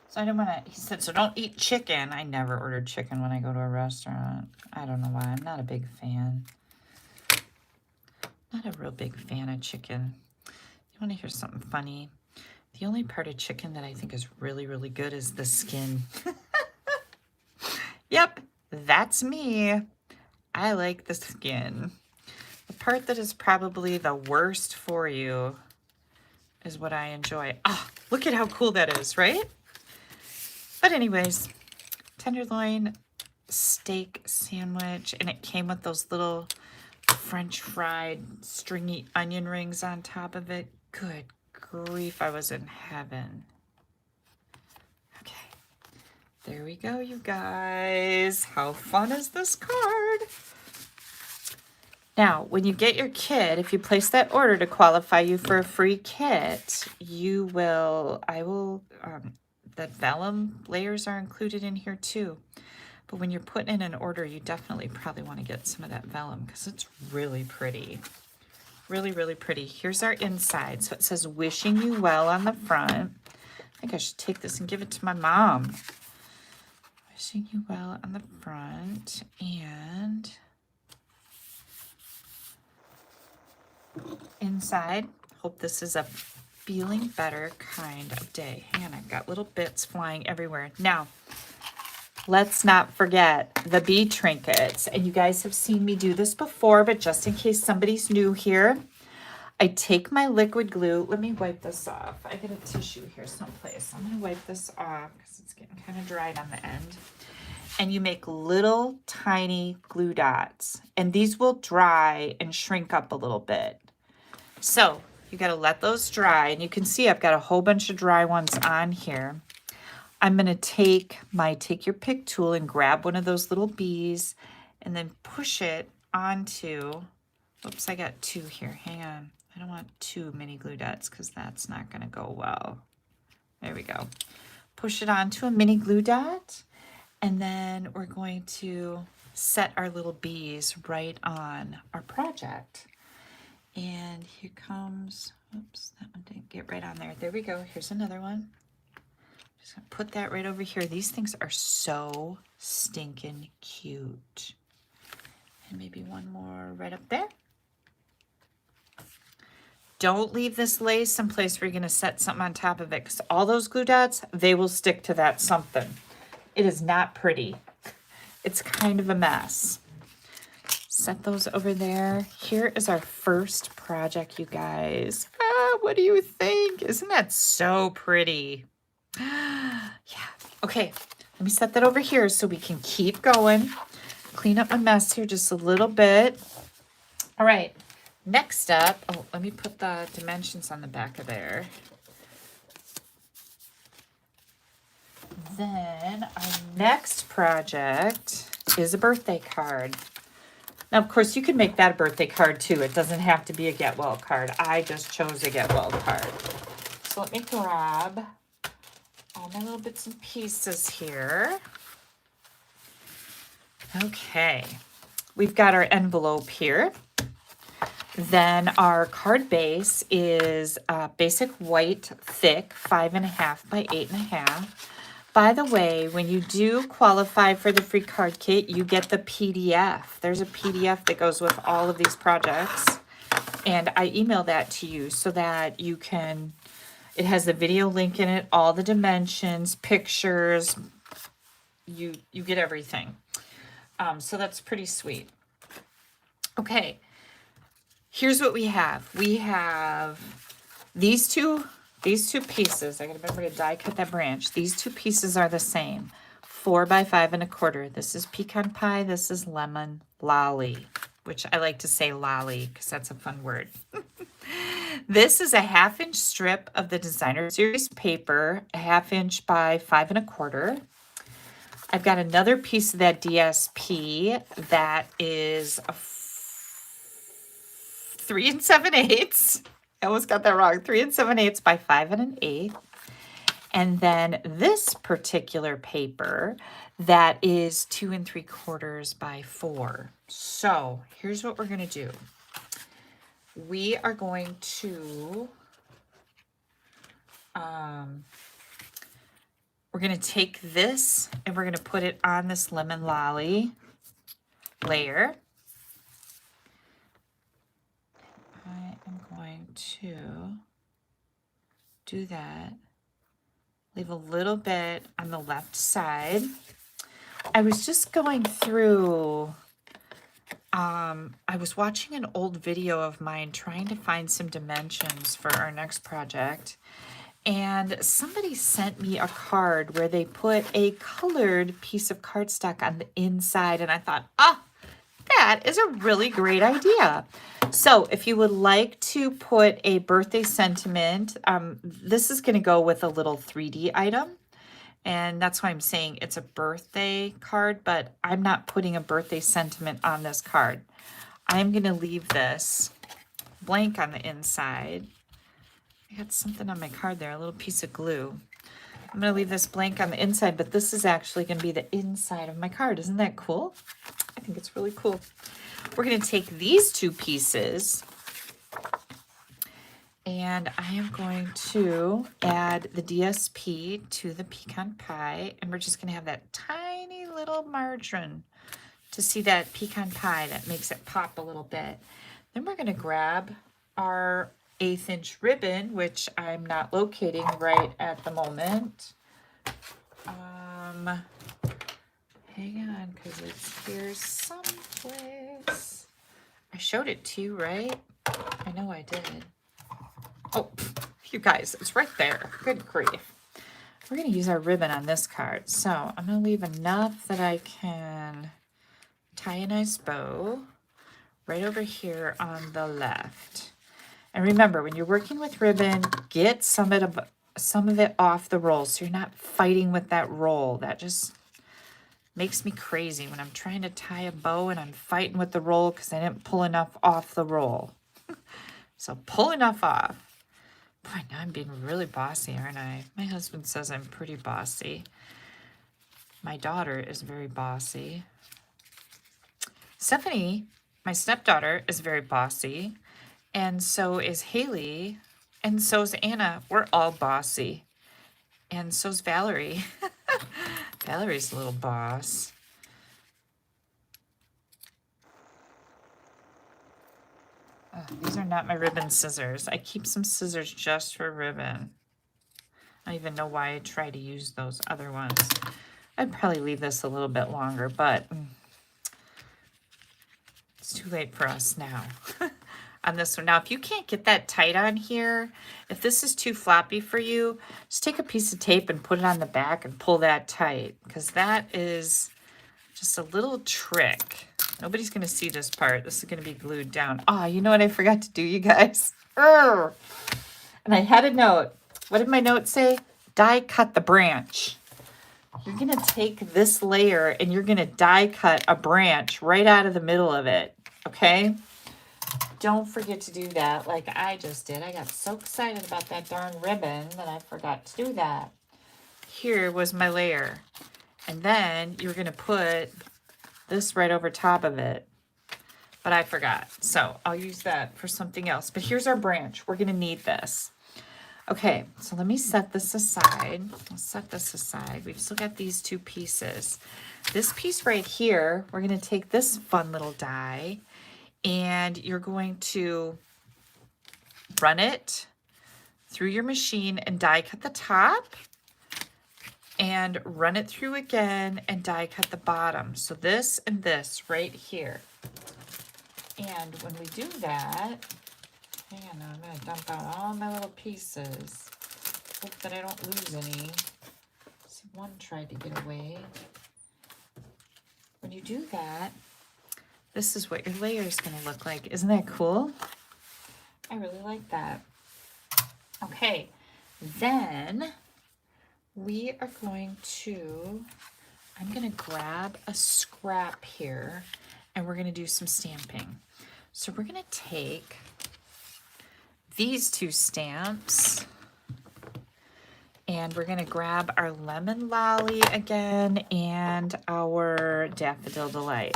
So I don't want to, he said, so don't eat chicken. I never ordered chicken when I go to a restaurant. I don't know why. I'm not a big fan. Not a real big fan of chicken. You want to hear something funny? The only part of chicken that I think is really, really good is the skin. Yep, that's me. I like the skin. The part that is probably the worst for you is what I enjoy. Ah, look at how cool that is, right? But anyways, tenderloin steak sandwich, and it came with those little French fried stringy onion rings on top of it. Good grief, I was in heaven. Okay, there we go, you guys. How fun is this card? Now, when you get your kit, if you place that order to qualify you for a free kit, you will, the vellum layers are included in here too. But when you're putting in an order, you definitely probably want to get some of that vellum because it's really pretty. Really, really pretty. Here's our inside. So it says, wishing you well on the front. I think I should take this and give it to my mom. Wishing you well on the front. And inside, hope this is a feeling better kind of day. Hang on, I've got little bits flying everywhere. Now, let's not forget the bee trinkets. And you guys have seen me do this before, but just in case somebody's new here, I take my liquid glue. Let me wipe this off. I get a tissue here someplace. I'm going to wipe this off because it's getting kind of dried on the end. And you make little tiny glue dots. And these will dry and shrink up a little bit. So you got to let those dry. And you can see I've got a whole bunch of dry ones on here. I'm going to take your pick tool and grab one of those little bees and then push it onto, oops, I got two here. Hang on. I don't want too many glue dots because that's not going to go well. There we go. Push it onto a mini glue dot. And then we're going to set our little bees right on our project. And here comes, oops, that one didn't get right on there. There we go. Here's another one. Just gonna put that right over here. These things are so stinking cute. And maybe one more right up there. Don't leave this lace someplace where you're gonna set something on top of it because all those glue dots, they will stick to that something. It is not pretty. It's kind of a mess. Set those over there. Here is our first project, you guys. Ah, what do you think? Isn't that so pretty? Yeah. Okay, let me set that over here so we can keep going. Clean up my mess here just a little bit. All right, next up, oh, let me put the dimensions on the back of there. then our next project is a birthday card. Now, of course, you can make that a birthday card too. It doesn't have to be a get well card. I just chose a get well card. So let me grab all my little bits and pieces here. Okay, we've got our envelope here. Then our card base is basic white, thick, 5.5 by 8.5. By the way, when you do qualify for the free card kit, you get the PDF. There's a PDF that goes with all of these projects. And I email that to you so that you can, it has the video link in it, all the dimensions, pictures, you get everything. So that's pretty sweet. Okay, here's what we have. We have these two pieces. I gotta remember to die cut that branch. These two pieces are the same, 4 by 5.25. This is pecan pie. This is lemon lolly, which I like to say lolly because that's a fun word. This is a 1/2 inch strip of the designer series paper, 1/2 inch by 5.25. I've got another piece of that DSP that is a 3 7/8. I almost got that wrong. 3 7/8 by 5 1/8. And then this particular paper that is 2 3/4 by 4. So here's what we're going to do. We are going to we're going to take this and we're going to put it on this lemon lolly layer. I am going to do that. Leave a little bit on the left side. I was just going through, I was watching an old video of mine trying to find some dimensions for our next project. And somebody sent me a card where they put a colored piece of cardstock on the inside. And I thought, that is a really great idea. So if you would like to put a birthday sentiment, this is going to go with a little 3D item. And that's why I'm saying it's a birthday card, but I'm not putting a birthday sentiment on this card. I'm going to leave this blank on the inside. I got something on my card there, a little piece of glue. I'm going to leave this blank on the inside, but this is actually going to be the inside of my card. Isn't that cool? I think it's really cool. We're going to take these two pieces and I am going to add the DSP to the pecan pie, and we're just going to have that tiny little margin to see that pecan pie that makes it pop a little bit. Then we're going to grab our 1/8 inch ribbon, which I'm not locating right at the moment. Hang on, because it's here someplace. I showed it to you, right? I know I did. Oh, you guys, it's right there. Good grief. We're going to use our ribbon on this card. So I'm going to leave enough that I can tie a nice bow right over here on the left. And remember, when you're working with ribbon, get some of it off the roll so you're not fighting with that roll. That just makes me crazy when I'm trying to tie a bow and I'm fighting with the roll because I didn't pull enough off the roll. So pull enough off. Boy, now I'm being really bossy, aren't I? My husband says I'm pretty bossy. My daughter is very bossy. Stephanie, my stepdaughter, is very bossy. And so is Haley. And so is Anna. We're all bossy. And so's Valerie. Valerie's a little boss. Oh, these are not my ribbon scissors. I keep some scissors just for ribbon. I don't even know why I try to use those other ones. I'd probably leave this a little bit longer, but it's too late for us now. On this one. Now, if you can't get that tight on here, if this is too floppy for you, just take a piece of tape and put it on the back and pull that tight, because that is just a little trick. Nobody's going to see this part. This is going to be glued down. Oh, you know what I forgot to do, you guys? And I had a note. What did my note say? Die cut the branch. you're gonna take this layer and you're gonna die cut a branch right out of the middle of it, okay? Don't forget to do that like I just did. I got so excited about that darn ribbon that I forgot to do that. Here was my layer. And then you're gonna put this right over top of it. But I forgot, so I'll use that for something else. But here's our branch. We're gonna need this. Okay, so let me set this aside. I'll set this aside. We've still got these two pieces. This piece right here, we're gonna take this fun little die and you're going to run it through your machine and die cut the top and run it through again and die cut the bottom. So this and this right here. And when we do that, hang on, I'm gonna dump out all my little pieces. Hope that I don't lose any. See, one tried to get away. When you do that, this is what your layer is gonna look like. Isn't that cool? I really like that. Okay, then we are going to, I'm gonna grab a scrap here and we're gonna do some stamping. So we're gonna take these two stamps and we're gonna grab our Lemon Lolly again and our Daffodil Delight.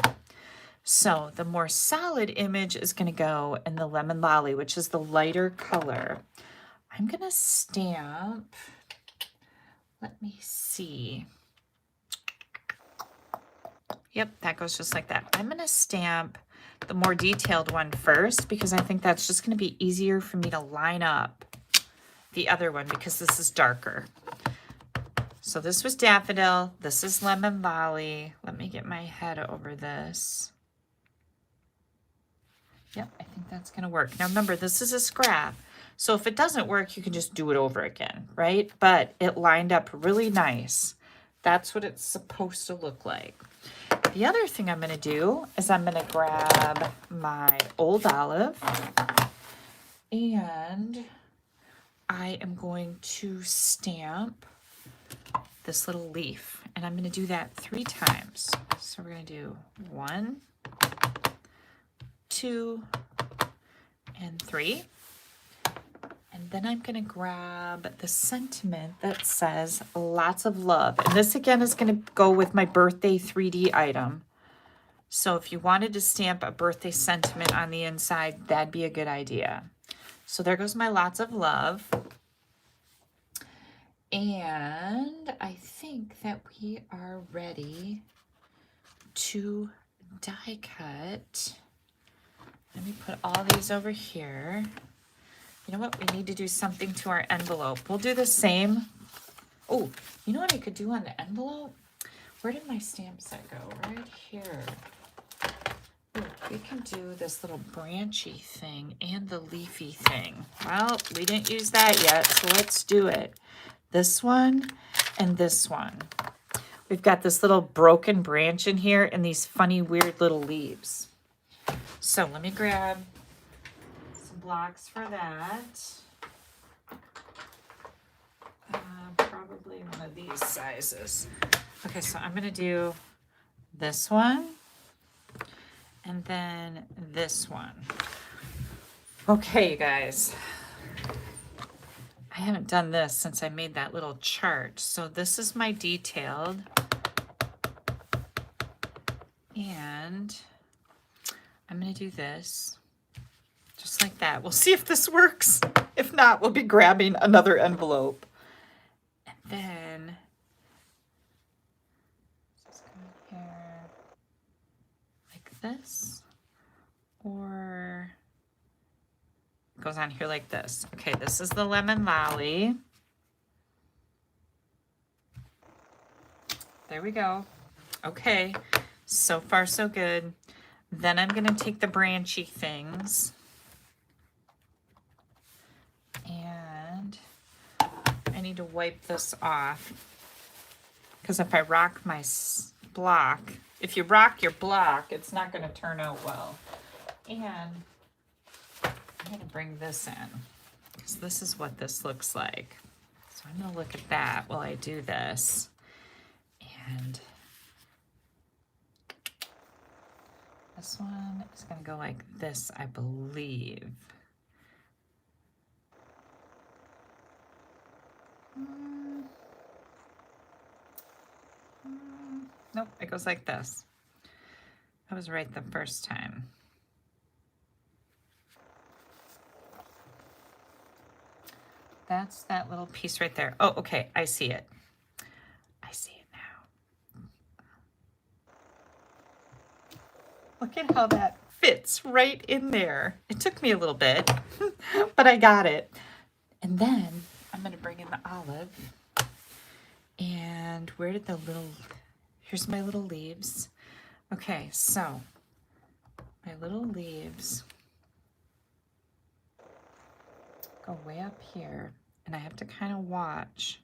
So the more solid image is gonna go in the Lemon Lolly, which is the lighter color. I'm gonna stamp, let me see. Yep, that goes just like that. I'm gonna stamp the more detailed one first because I think that's just gonna be easier for me to line up the other one because this is darker. So this was Daffodil, this is Lemon Lolly. Let me get my head over this. Yep, I think that's gonna work. Now remember, this is a scrap. So if it doesn't work, you can just do it over again, right? But it lined up really nice. That's what it's supposed to look like. The other thing I'm gonna do is I'm gonna grab my old olive and I am going to stamp this little leaf. And I'm gonna do that 3 times. So we're gonna do 1, 2, and 3. And then I'm gonna grab the sentiment that says lots of love. And this again is gonna go with my birthday 3D item. So if you wanted to stamp a birthday sentiment on the inside, that'd be a good idea. So there goes my lots of love. And I think that we are ready to die cut. Let me put all these over here. You know what? We need to do something to our envelope. We'll do the same. Oh, you know what I could do on the envelope? Where did my stamp set go? Right here. Ooh, we can do this little branchy thing and the leafy thing. Well, we didn't use that yet, so let's do it. This one and this one. We've got this little broken branch in here and these funny, weird little leaves. So let me grab some blocks for that. Probably one of these sizes. Okay, so I'm gonna do this one and then this one. Okay, you guys. I haven't done this since I made that little chart. So this is my detailed. And I'm gonna do this just like that. We'll see if this works. If not, we'll be grabbing another envelope. And then just go here like this, or it goes on here like this. Okay, this is the Lemon Lolly. There we go. Okay, so far so good. Then I'm gonna take the branchy things and I need to wipe this off because if I rock my block, if you rock your block, it's not gonna turn out well. And I'm gonna bring this in because this is what this looks like. So I'm gonna look at that while I do this. And this one is going to go like this, I believe. Nope, it goes like this. I was right the first time. That's that little piece right there. Oh, okay, I see it. I see it now. Look at how that fits right in there. It took me a little bit, but I got it. And then I'm gonna bring in the olive. And where did the little, here's my little leaves. Okay, so my little leaves go way up here, and I have to kind of watch.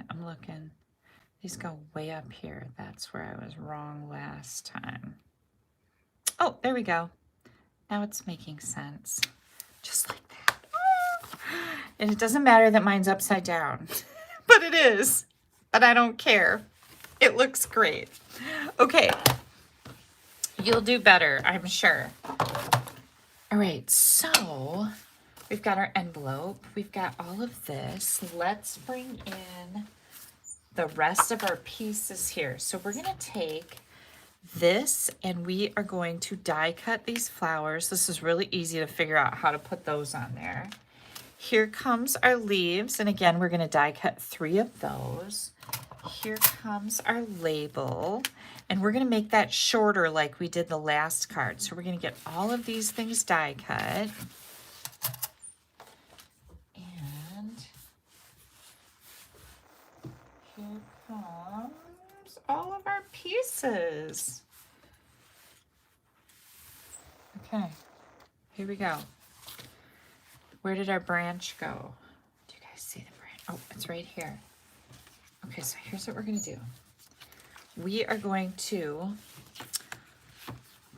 I'm looking. These go way up here. That's where I was wrong last time. Oh, there we go. Now it's making sense. Just like that. And it doesn't matter that mine's upside down, but it is. But I don't care. It looks great. Okay. You'll do better, I'm sure. All right, so we've got our envelope. We've got all of this. Let's bring in the rest of our pieces here. So we're gonna take this and we are going to die cut these flowers. This is really easy to figure out how to put those on there. Here comes our leaves, and again, we're gonna die cut 3 of those. Here comes our label, and we're gonna make that shorter like we did the last card. So we're gonna get all of these things die cut. And here comes all of our pieces. Okay, here we go. Where did our branch go? Do you guys see the branch? Oh, it's right here. Okay, so here's what we're gonna do. We are going to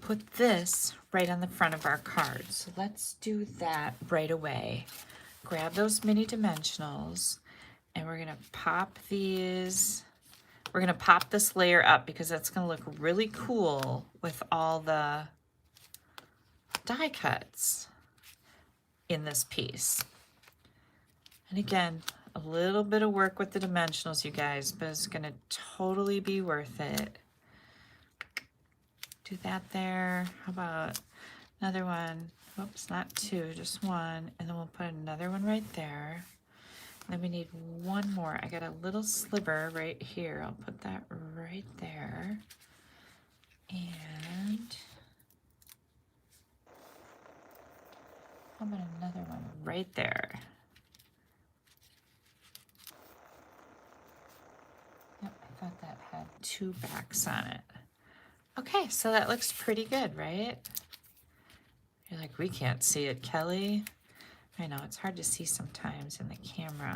put this right on the front of our card. So let's do that right away. Grab those mini dimensionals, and we're gonna pop these. We're gonna pop this layer up because that's gonna look really cool with all the die cuts in this piece. And again, a little bit of work with the dimensionals, you guys, but it's gonna totally be worth it. Do that there. How about another one? Oops, not 2, just 1. And then we'll put another one right there. And then we need 1 more. I got a little sliver right here. I'll put that right there. And how about another one right there? Yep, I thought that had 2 backs on it. Okay, so that looks pretty good, right? You're like, we can't see it, Kelly. I know, it's hard to see sometimes in the camera.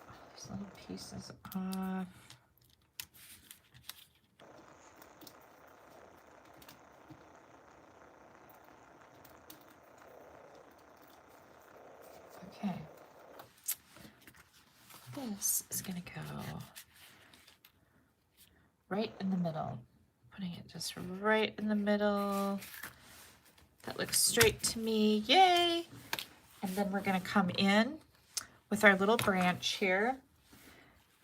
All these little pieces off. Okay. This is gonna go right in the middle. Putting it just right in the middle. That looks straight to me, yay! And then we're gonna come in with our little branch here,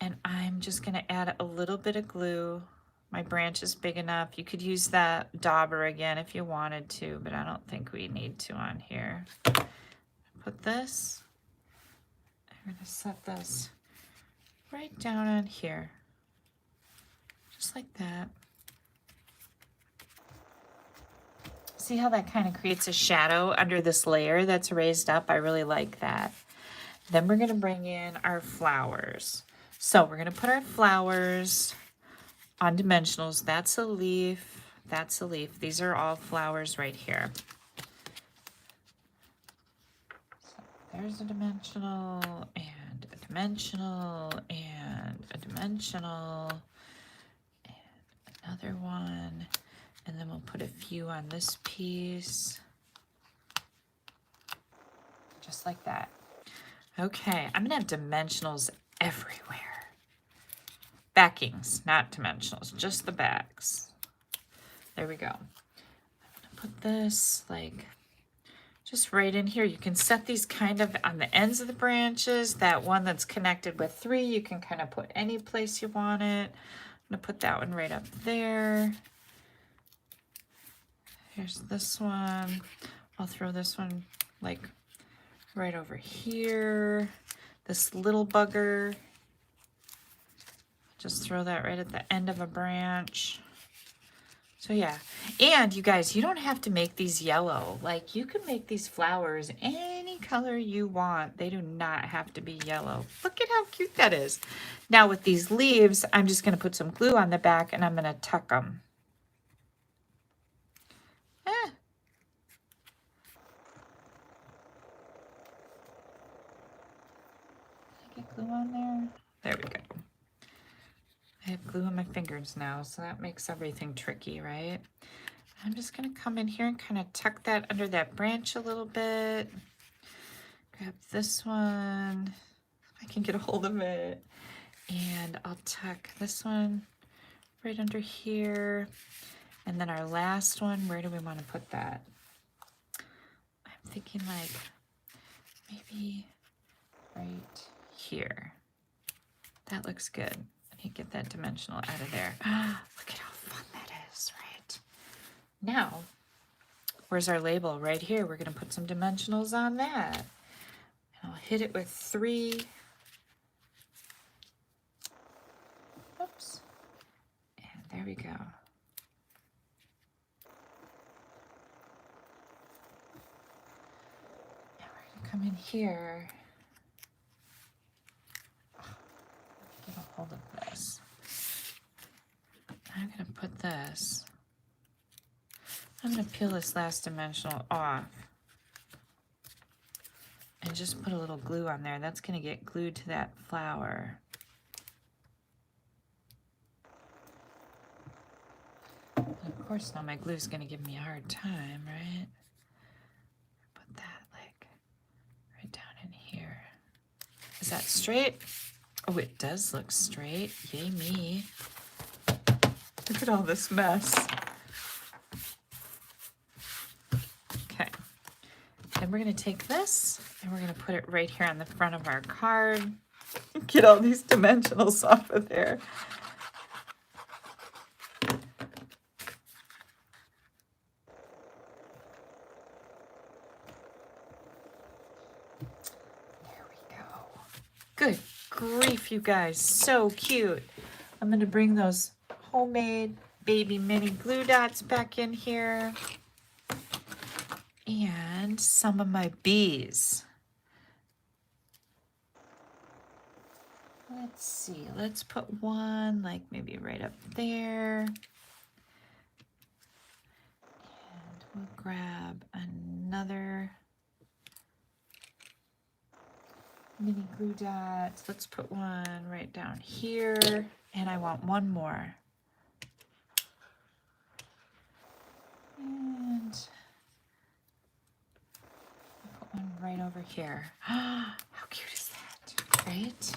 and I'm just gonna add a little bit of glue. My branch is big enough. You could use that dauber again if you wanted to, but I don't think we need to on here. Put this, I'm gonna set this right down on here, just like that. See how that kind of creates a shadow under this layer that's raised up? I really like that. Then we're gonna bring in our flowers. So we're gonna put our flowers on dimensionals. That's a leaf, that's a leaf. These are all flowers right here. So there's a dimensional, and a dimensional, and a dimensional, and another one. And then we'll put a few on this piece. Just like that. Okay, I'm gonna have dimensionals everywhere. Backings, not dimensionals, just the backs. There we go. I'm gonna put this like just right in here. You can set these kind of on the ends of the branches. That one that's connected with 3, you can kind of put any place you want it. I'm gonna put that one right up there. Here's this one. I'll throw this one like right over here. This little bugger, just throw that right at the end of a branch. So yeah, and you guys, you don't have to make these yellow. Like, you can make these flowers any color you want. They do not have to be yellow. Look at how cute that is. Now with these leaves, I'm just gonna put some glue on the back and I'm gonna tuck them. Get glue on there. There we go. I have glue on my fingers now, so that makes everything tricky, right? I'm just gonna come in here and kind of tuck that under that branch a little bit. Grab this one, if I can get a hold of it. And I'll tuck this one right under here. And then our last one, where do we want to put that? I'm thinking like maybe right here. That looks good. I need to get that dimensional out of there. Look at how fun that is, right? Now, where's our label? Right here. We're going to put some dimensionals on that. And I'll hit it with 3. Oops. And there we go. Now we're going to come in here. Get a hold of this. I'm going to put this. I'm going to peel this last dimensional off and just put a little glue on there. That's going to get glued to that flower. And of course, now my glue is going to give me a hard time, right? Put that like right down in here. Is that straight? Oh, it does look straight. Yay me. Look at all this mess. Okay. Then we're going to take this and we're going to put it right here on the front of our card. Get all these dimensionals off of there. There we go. Good grief, you guys. So cute. I'm going to bring those homemade baby mini glue dots back in here. And some of my bees. Let's see, let's put one like maybe right up there. And we'll grab another mini glue dot. Let's put one right down here. And I want one more. And put one right over here. How cute is that, right?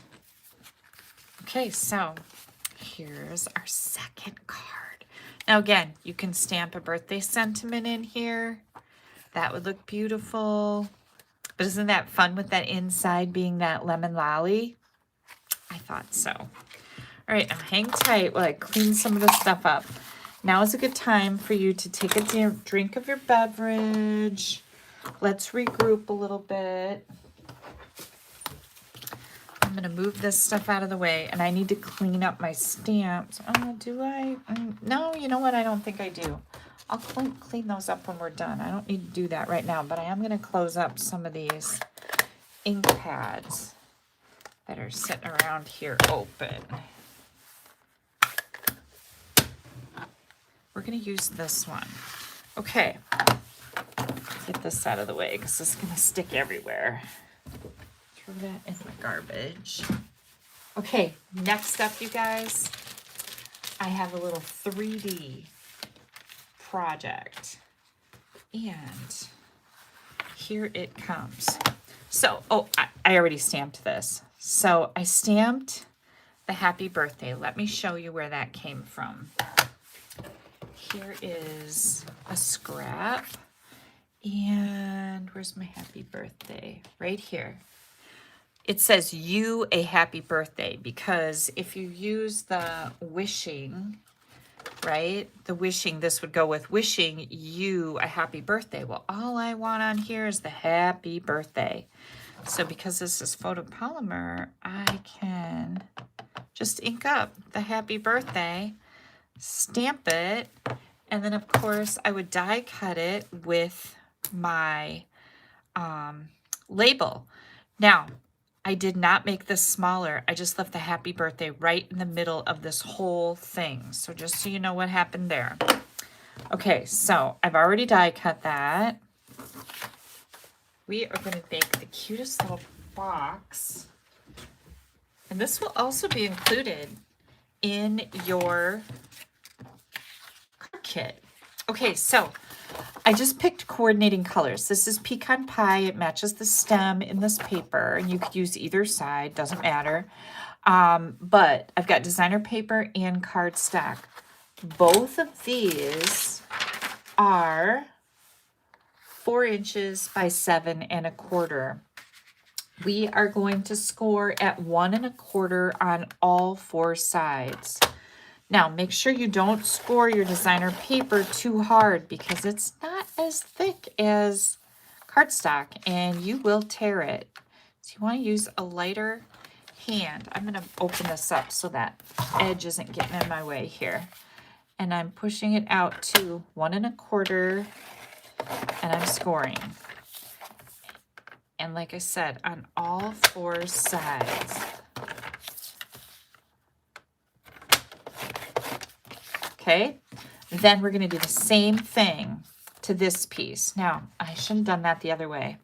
Okay, so here's our second card. Now again, you can stamp a birthday sentiment in here. That would look beautiful. But isn't that fun with that inside being that lemon lolly? I thought so. All right, now hang tight while I clean some of this stuff up. Now is a good time for you to take a drink of your beverage. Let's regroup a little bit. I'm going to move this stuff out of the way, and I need to clean up my stamps. Do I? No, you know what? I don't think I do. I'll clean those up when we're done. I don't need to do that right now, but I am going to close up some of these ink pads that are sitting around here open. We're going to use this one. Okay. Get this out of the way because this is going to stick everywhere. Throw that in the garbage. Okay, next up, you guys, I have a little 3D project. And here it comes. So, oh, I already stamped this. So I stamped the happy birthday. Let me show you where that came from. Here is a scrap. And where's my happy birthday? Right here. It says you a happy birthday, because if you use the wishing, right? The wishing, this would go with wishing you a happy birthday. Well, all I want on here is the happy birthday. So because this is photopolymer, I can just ink up the happy birthday, stamp it, and then of course I would die cut it with my label. Now, I did not make this smaller. I just left the happy birthday right in the middle of this whole thing. So just so you know what happened there. Okay, so I've already die cut that. We are going to make the cutest little box. And this will also be included in your card kit. Okay, so I just picked coordinating colors. This is pecan pie. It matches the stem in this paper, and you could use either side, doesn't matter. But I've got designer paper and cardstock. Both of these are 4 inches by 7 1/4. We are going to score at 1 1/4 on all 4 sides. Now, make sure you don't score your designer paper too hard, because it's not as thick as cardstock and you will tear it. So you want to use a lighter hand. I'm going to open this up so that edge isn't getting in my way here. And I'm pushing it out to 1 1/4 and I'm scoring. And like I said, on all 4 sides. Okay, then we're going to do the same thing to this piece. Now, I shouldn't have done that the other way.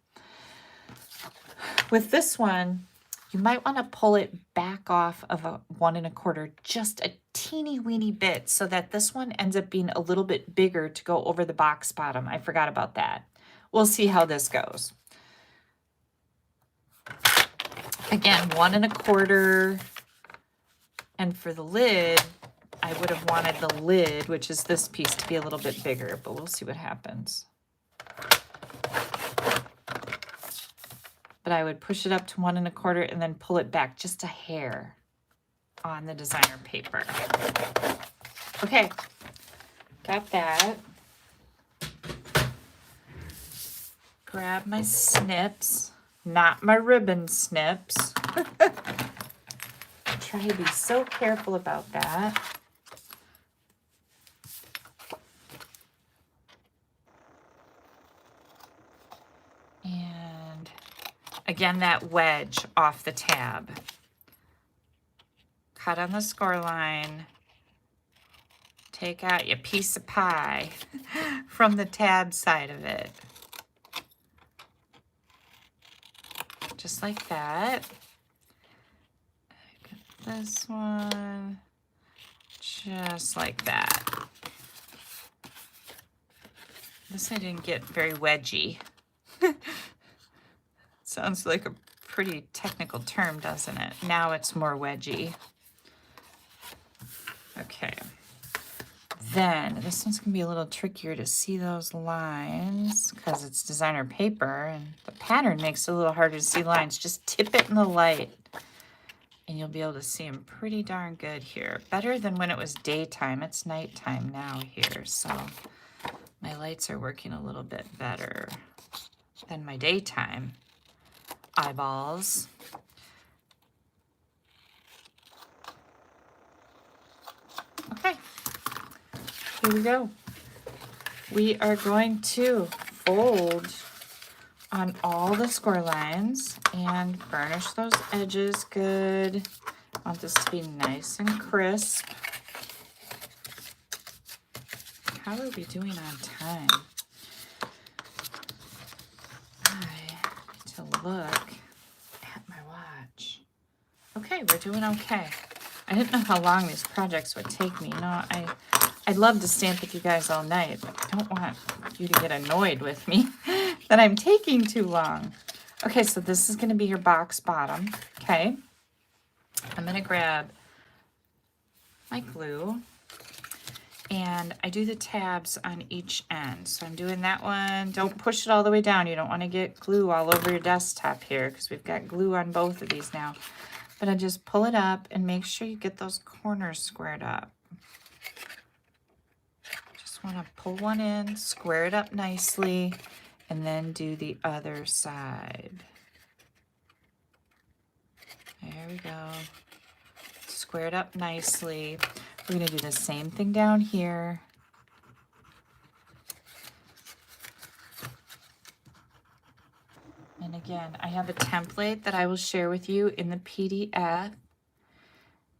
With this one, you might want to pull it back off of a 1 1/4, just a teeny weeny bit, so that this one ends up being a little bit bigger to go over the box bottom. I forgot about that. We'll see how this goes. Again, 1 1/4, and for the lid, I would have wanted the lid, which is this piece, to be a little bit bigger, but we'll see what happens. But I would push it up to 1 1/4 and then pull it back just a hair on the designer paper. Okay, got that. Grab my snips, not my ribbon snips. Try to be so careful about that. And again, that wedge off the tab. Cut on the score line. Take out your piece of pie from the tab side of it. Just like that. Get this one. Just like that. This I didn't get very wedgy. Sounds like a pretty technical term, doesn't it? Now it's more wedgy. Okay. Then this one's gonna be a little trickier to see those lines because it's designer paper and the pattern makes it a little harder to see lines. Just tip it in the light and you'll be able to see them pretty darn good here. Better than when it was daytime. It's nighttime now here, so my lights are working a little bit better than my daytime eyeballs. Okay, here we go. We are going to fold on all the score lines and burnish those edges good. I want this to be nice and crisp. How are we doing on time? I need to look at my watch. Okay, we're doing okay. I didn't know how long these projects would take me. No, I I'd love to stamp with you guys all night, but I don't want you to get annoyed with me that I'm taking too long. Okay, so this is going to be your box bottom. Okay, I'm going to grab my glue, and I do the tabs on each end. So I'm doing that one. Don't push it all the way down. You don't want to get glue all over your desktop here because we've got glue on both of these now. But I just pull it up and make sure you get those corners squared up. Just want to pull one in, square it up nicely, and then do the other side. There we go. Square it up nicely. We're going to do the same thing down here. And again, I have a template that I will share with you in the PDF.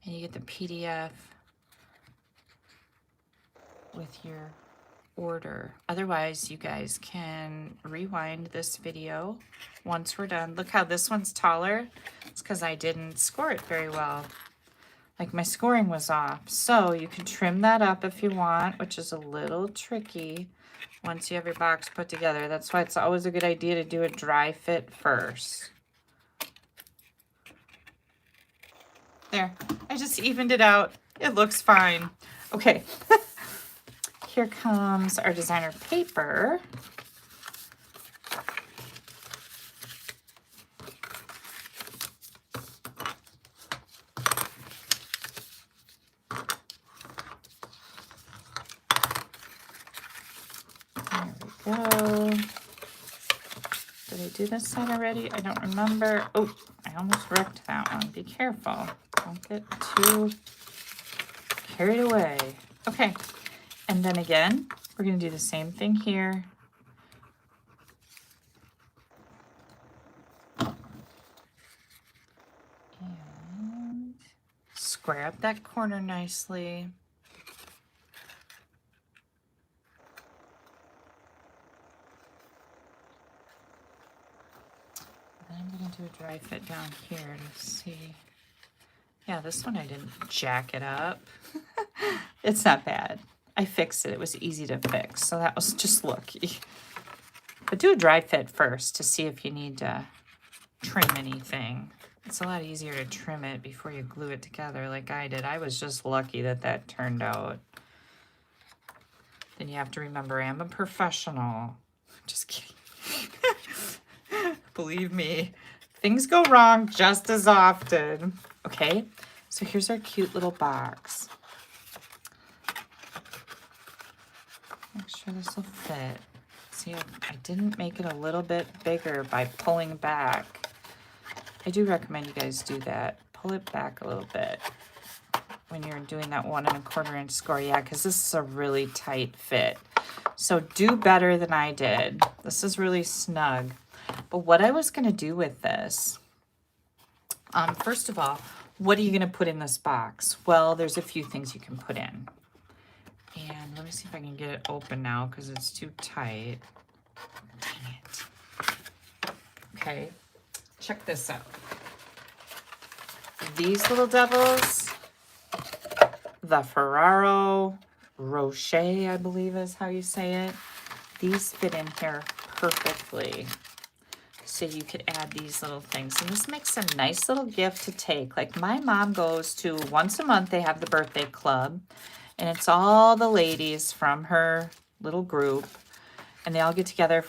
And you get the PDF with your order. Otherwise, you guys can rewind this video once we're done. Look how this one's taller. It's because I didn't score it very well. Like my scoring was off. So you can trim that up if you want, which is a little tricky once you have your box put together. That's why it's always a good idea to do a dry fit first. There, I just evened it out. It looks fine. Okay, here comes our designer paper. Go. Did I do this side already? I don't remember. Oh, I almost wrecked that one. Be careful. Don't get too carried away. Okay. And then again, we're going to do the same thing here. And square up that corner nicely. I'm going to do a dry fit down here to see. Yeah, this one I didn't jack it up. It's not bad. I fixed it. It was easy to fix, so that was just lucky. But do a dry fit first to see if you need to trim anything. It's a lot easier to trim it before you glue it together like I did. I was just lucky that that turned out. Then you have to remember, I'm a professional. Just kidding. Believe me, things go wrong just as often. Okay, so here's our cute little box. Make sure this will fit. See, I didn't make it a little bit bigger by pulling back. I do recommend you guys do that. Pull it back a little bit when you're doing that 1 1/4 inch score. Yeah, because this is a really tight fit. So do better than I did. This is really snug. But what I was going to do with this, first of all, what are you going to put in this box? Well, there's a few things you can put in. And let me see if I can get it open now because it's too tight. Dang it. Okay, check this out. These little devils, the Ferraro Rocher, I believe is how you say it. These fit in here perfectly. So you could add these little things. And this makes a nice little gift to take. Like my mom goes to, once a month, they have the birthday club. And it's all the ladies from her little group. And they all get together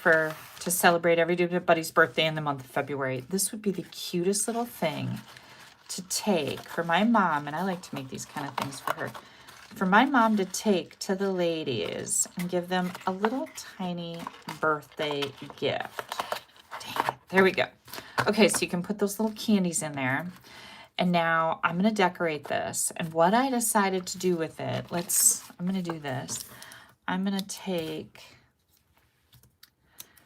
to celebrate everybody's birthday in the month of February. This would be the cutest little thing to take for my mom. And I like to make these kind of things for her. For my mom to take to the ladies and give them a little tiny birthday gift. Dang it. There we go. Okay, so you can put those little candies in there. And now I'm going to decorate this. And what I decided to do with it, I'm going to do this. I'm going to take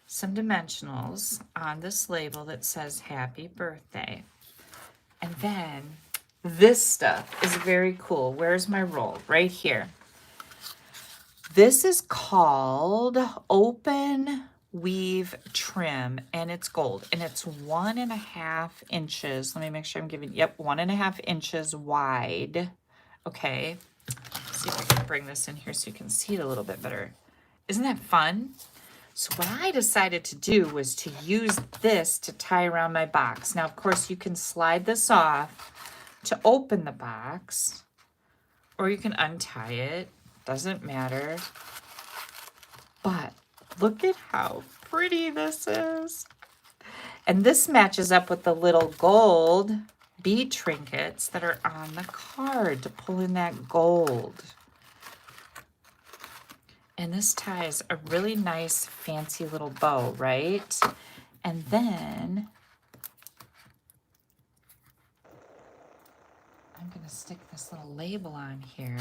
some dimensionals on this label that says happy birthday. And then this stuff is very cool. Where's my roll? Right here. This is called Open Weave Trim, and it's gold, and it's 1.5 inches. Let me make sure I'm giving, yep, 1.5 inches wide. Okay, see if I can bring this in here so you can see it a little bit better. Isn't that fun? So what I decided to do was to use this to tie around my box. Now, of course, you can slide this off to open the box, or you can untie it. Doesn't matter. But look at how pretty this is. And this matches up with the little gold bead trinkets that are on the card to pull in that gold. And this ties a really nice fancy little bow, right? And then I'm going to stick this little label on here.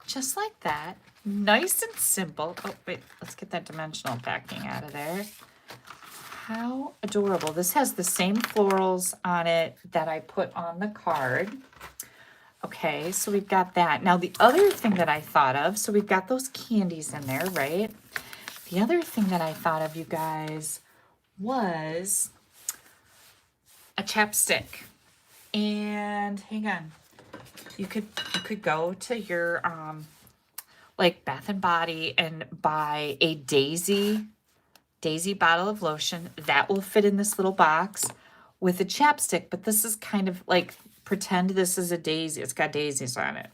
Just like that. Nice and simple. Oh, wait, let's get that dimensional backing out of there. How adorable. This has the same florals on it that I put on the card. Okay, so we've got that. Now, the other thing that I thought of, so we've got those candies in there, right? The other thing that I thought of, you guys, was a chapstick. And hang on. You could go to your like Bath and Body and buy a Daisy bottle of lotion that will fit in this little box with a chapstick, but this is kind of like, pretend this is a daisy. It's got daisies on it.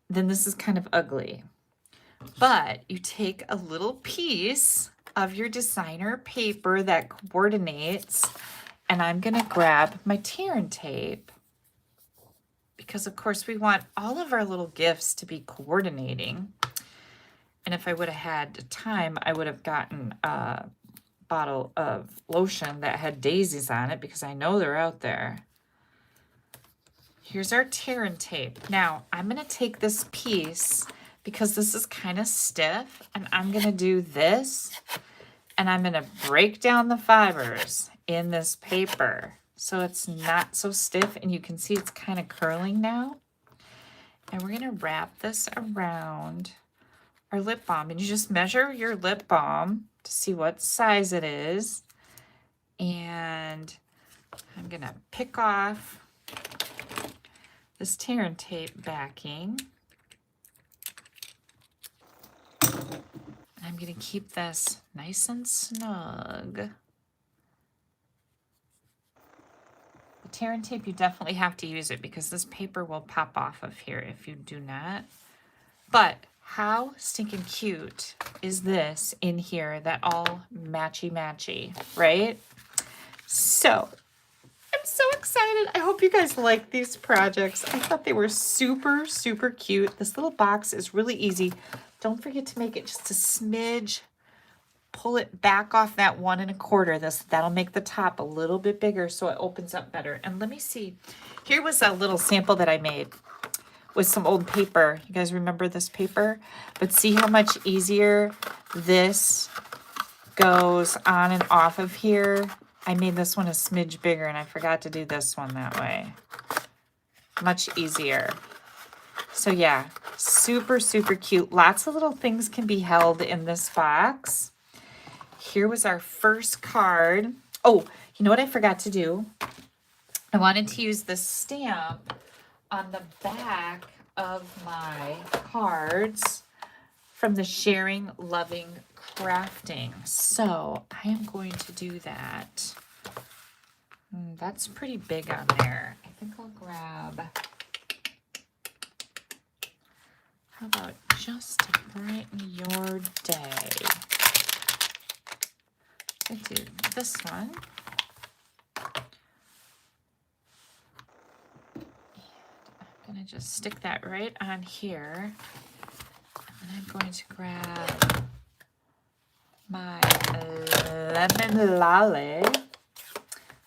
Then this is kind of ugly. But you take a little piece of your designer paper that coordinates, and I'm going to grab my tear and tape because, of course, we want all of our little gifts to be coordinating. And if I would have had time, I would have gotten a bottle of lotion that had daisies on it because I know they're out there. Here's our tear and tape. Now, I'm going to take this piece because this is kind of stiff, and I'm going to do this, and I'm going to break down the fibers in this paper so it's not so stiff, and you can see it's kind of curling now. And we're going to wrap this around our lip balm, and you just measure your lip balm to see what size it is. And I'm going to pick off this tear and tape backing. I'm going to keep this nice and snug. The tear and tape, you definitely have to use it because this paper will pop off of here if you do not. But how stinking cute is this in here that all matchy-matchy, right? So I'm so excited. I hope you guys like these projects. I thought they were super, super cute. This little box is really easy. Don't forget to make it just a smidge. Pull it back off that 1 1/4. That'll make the top a little bit bigger so it opens up better. And let me see. Here was a little sample that I made with some old paper. You guys remember this paper? But see how much easier this goes on and off of here? I made this one a smidge bigger, and I forgot to do this one that way. Much easier. So yeah, super, super cute. Lots of little things can be held in this box. Here was our first card. Oh, you know what I forgot to do? I wanted to use the stamp on the back of my cards from the Sharing, Loving, Crafting. So I am going to do that. That's pretty big on there. I think I'll grab, how about just to brighten your day? I do this one. And I'm going to just stick that right on here. And I'm going to grab my lemon lolly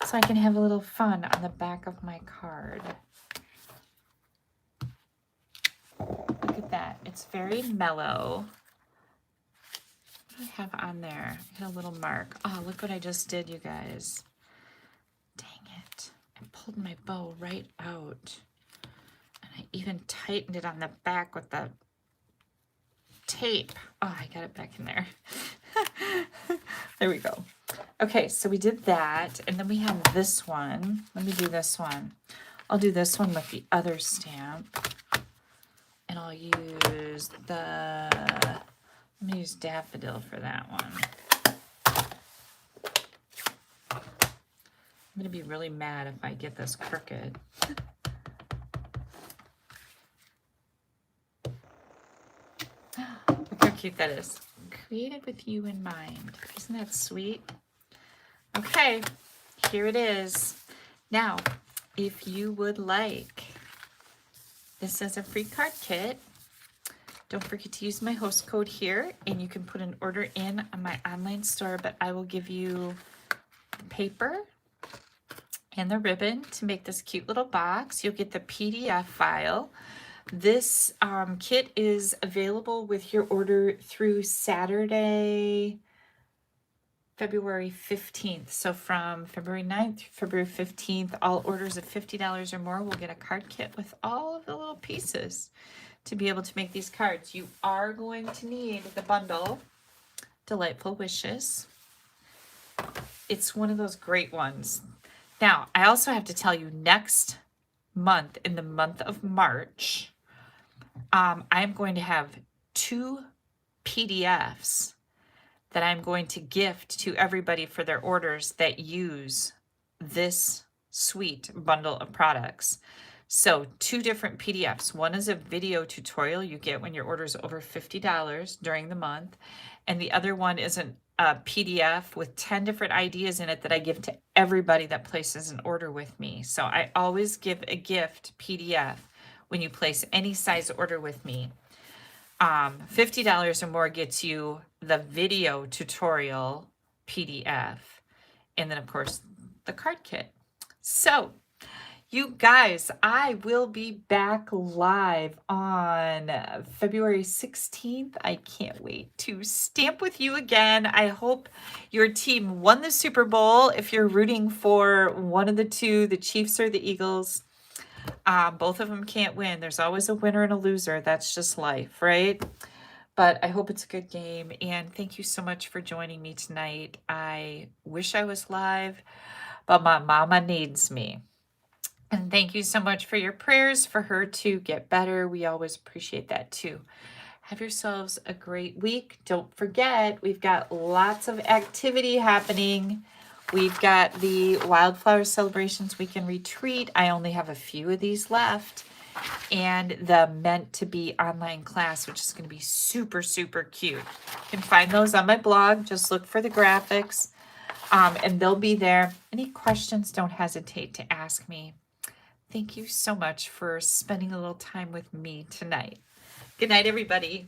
so I can have a little fun on the back of my card. Look at that. It's very mellow. What do I have on there? I got a little mark. Oh, look what I just did, you guys. Dang it. I pulled my bow right out. And I even tightened it on the back with the tape. Oh, I got it back in there. There we go. Okay, so we did that. And then we have this one. Let me do this one. I'll do this one with the other stamp. And I'll use the, I'm gonna use Daffodil for that one. I'm gonna be really mad if I get this crooked. Look how cute that is. Created with you in mind. Isn't that sweet? Okay, here it is. Now, if you would like this as a free card kit, don't forget to use my host code here, and you can put an order in on my online store, but I will give you the paper and the ribbon to make this cute little box. You'll get the PDF file. This kit is available with your order through Saturday, February 15th. So from February 9th through February 15th, all orders of $50 or more will get a card kit with all of the little pieces to be able to make these cards. You are going to need the bundle, Delightful Wishes. It's one of those great ones. Now, I also have to tell you, next month, in the month of March, I'm going to have 2 PDFs that I'm going to gift to everybody for their orders that use this sweet bundle of products. So 2 different PDFs. One is a video tutorial you get when your order is over $50 during the month. And the other one is a PDF with 10 different ideas in it that I give to everybody that places an order with me. So I always give a gift PDF when you place any size order with me. $50 or more gets you the video tutorial PDF, and then of course the card kit. So you guys, I will be back live on February 16th. I can't wait to stamp with you again. I hope your team won the Super Bowl. If you're rooting for one of the two, the Chiefs or the Eagles, both of them can't win. There's always a winner and a loser. That's just life, right? But I hope it's a good game. And thank you so much for joining me tonight. I wish I was live, but my mama needs me. And thank you so much for your prayers for her to get better. We always appreciate that too. Have yourselves a great week. Don't forget, we've got lots of activity happening. We've got the Wildflower Celebrations Weekend Retreat. I only have a few of these left. And the Meant to Be online class, which is going to be super, super cute. You can find those on my blog. Just look for the graphics, and they'll be there. Any questions, don't hesitate to ask me. Thank you so much for spending a little time with me tonight. Good night, everybody.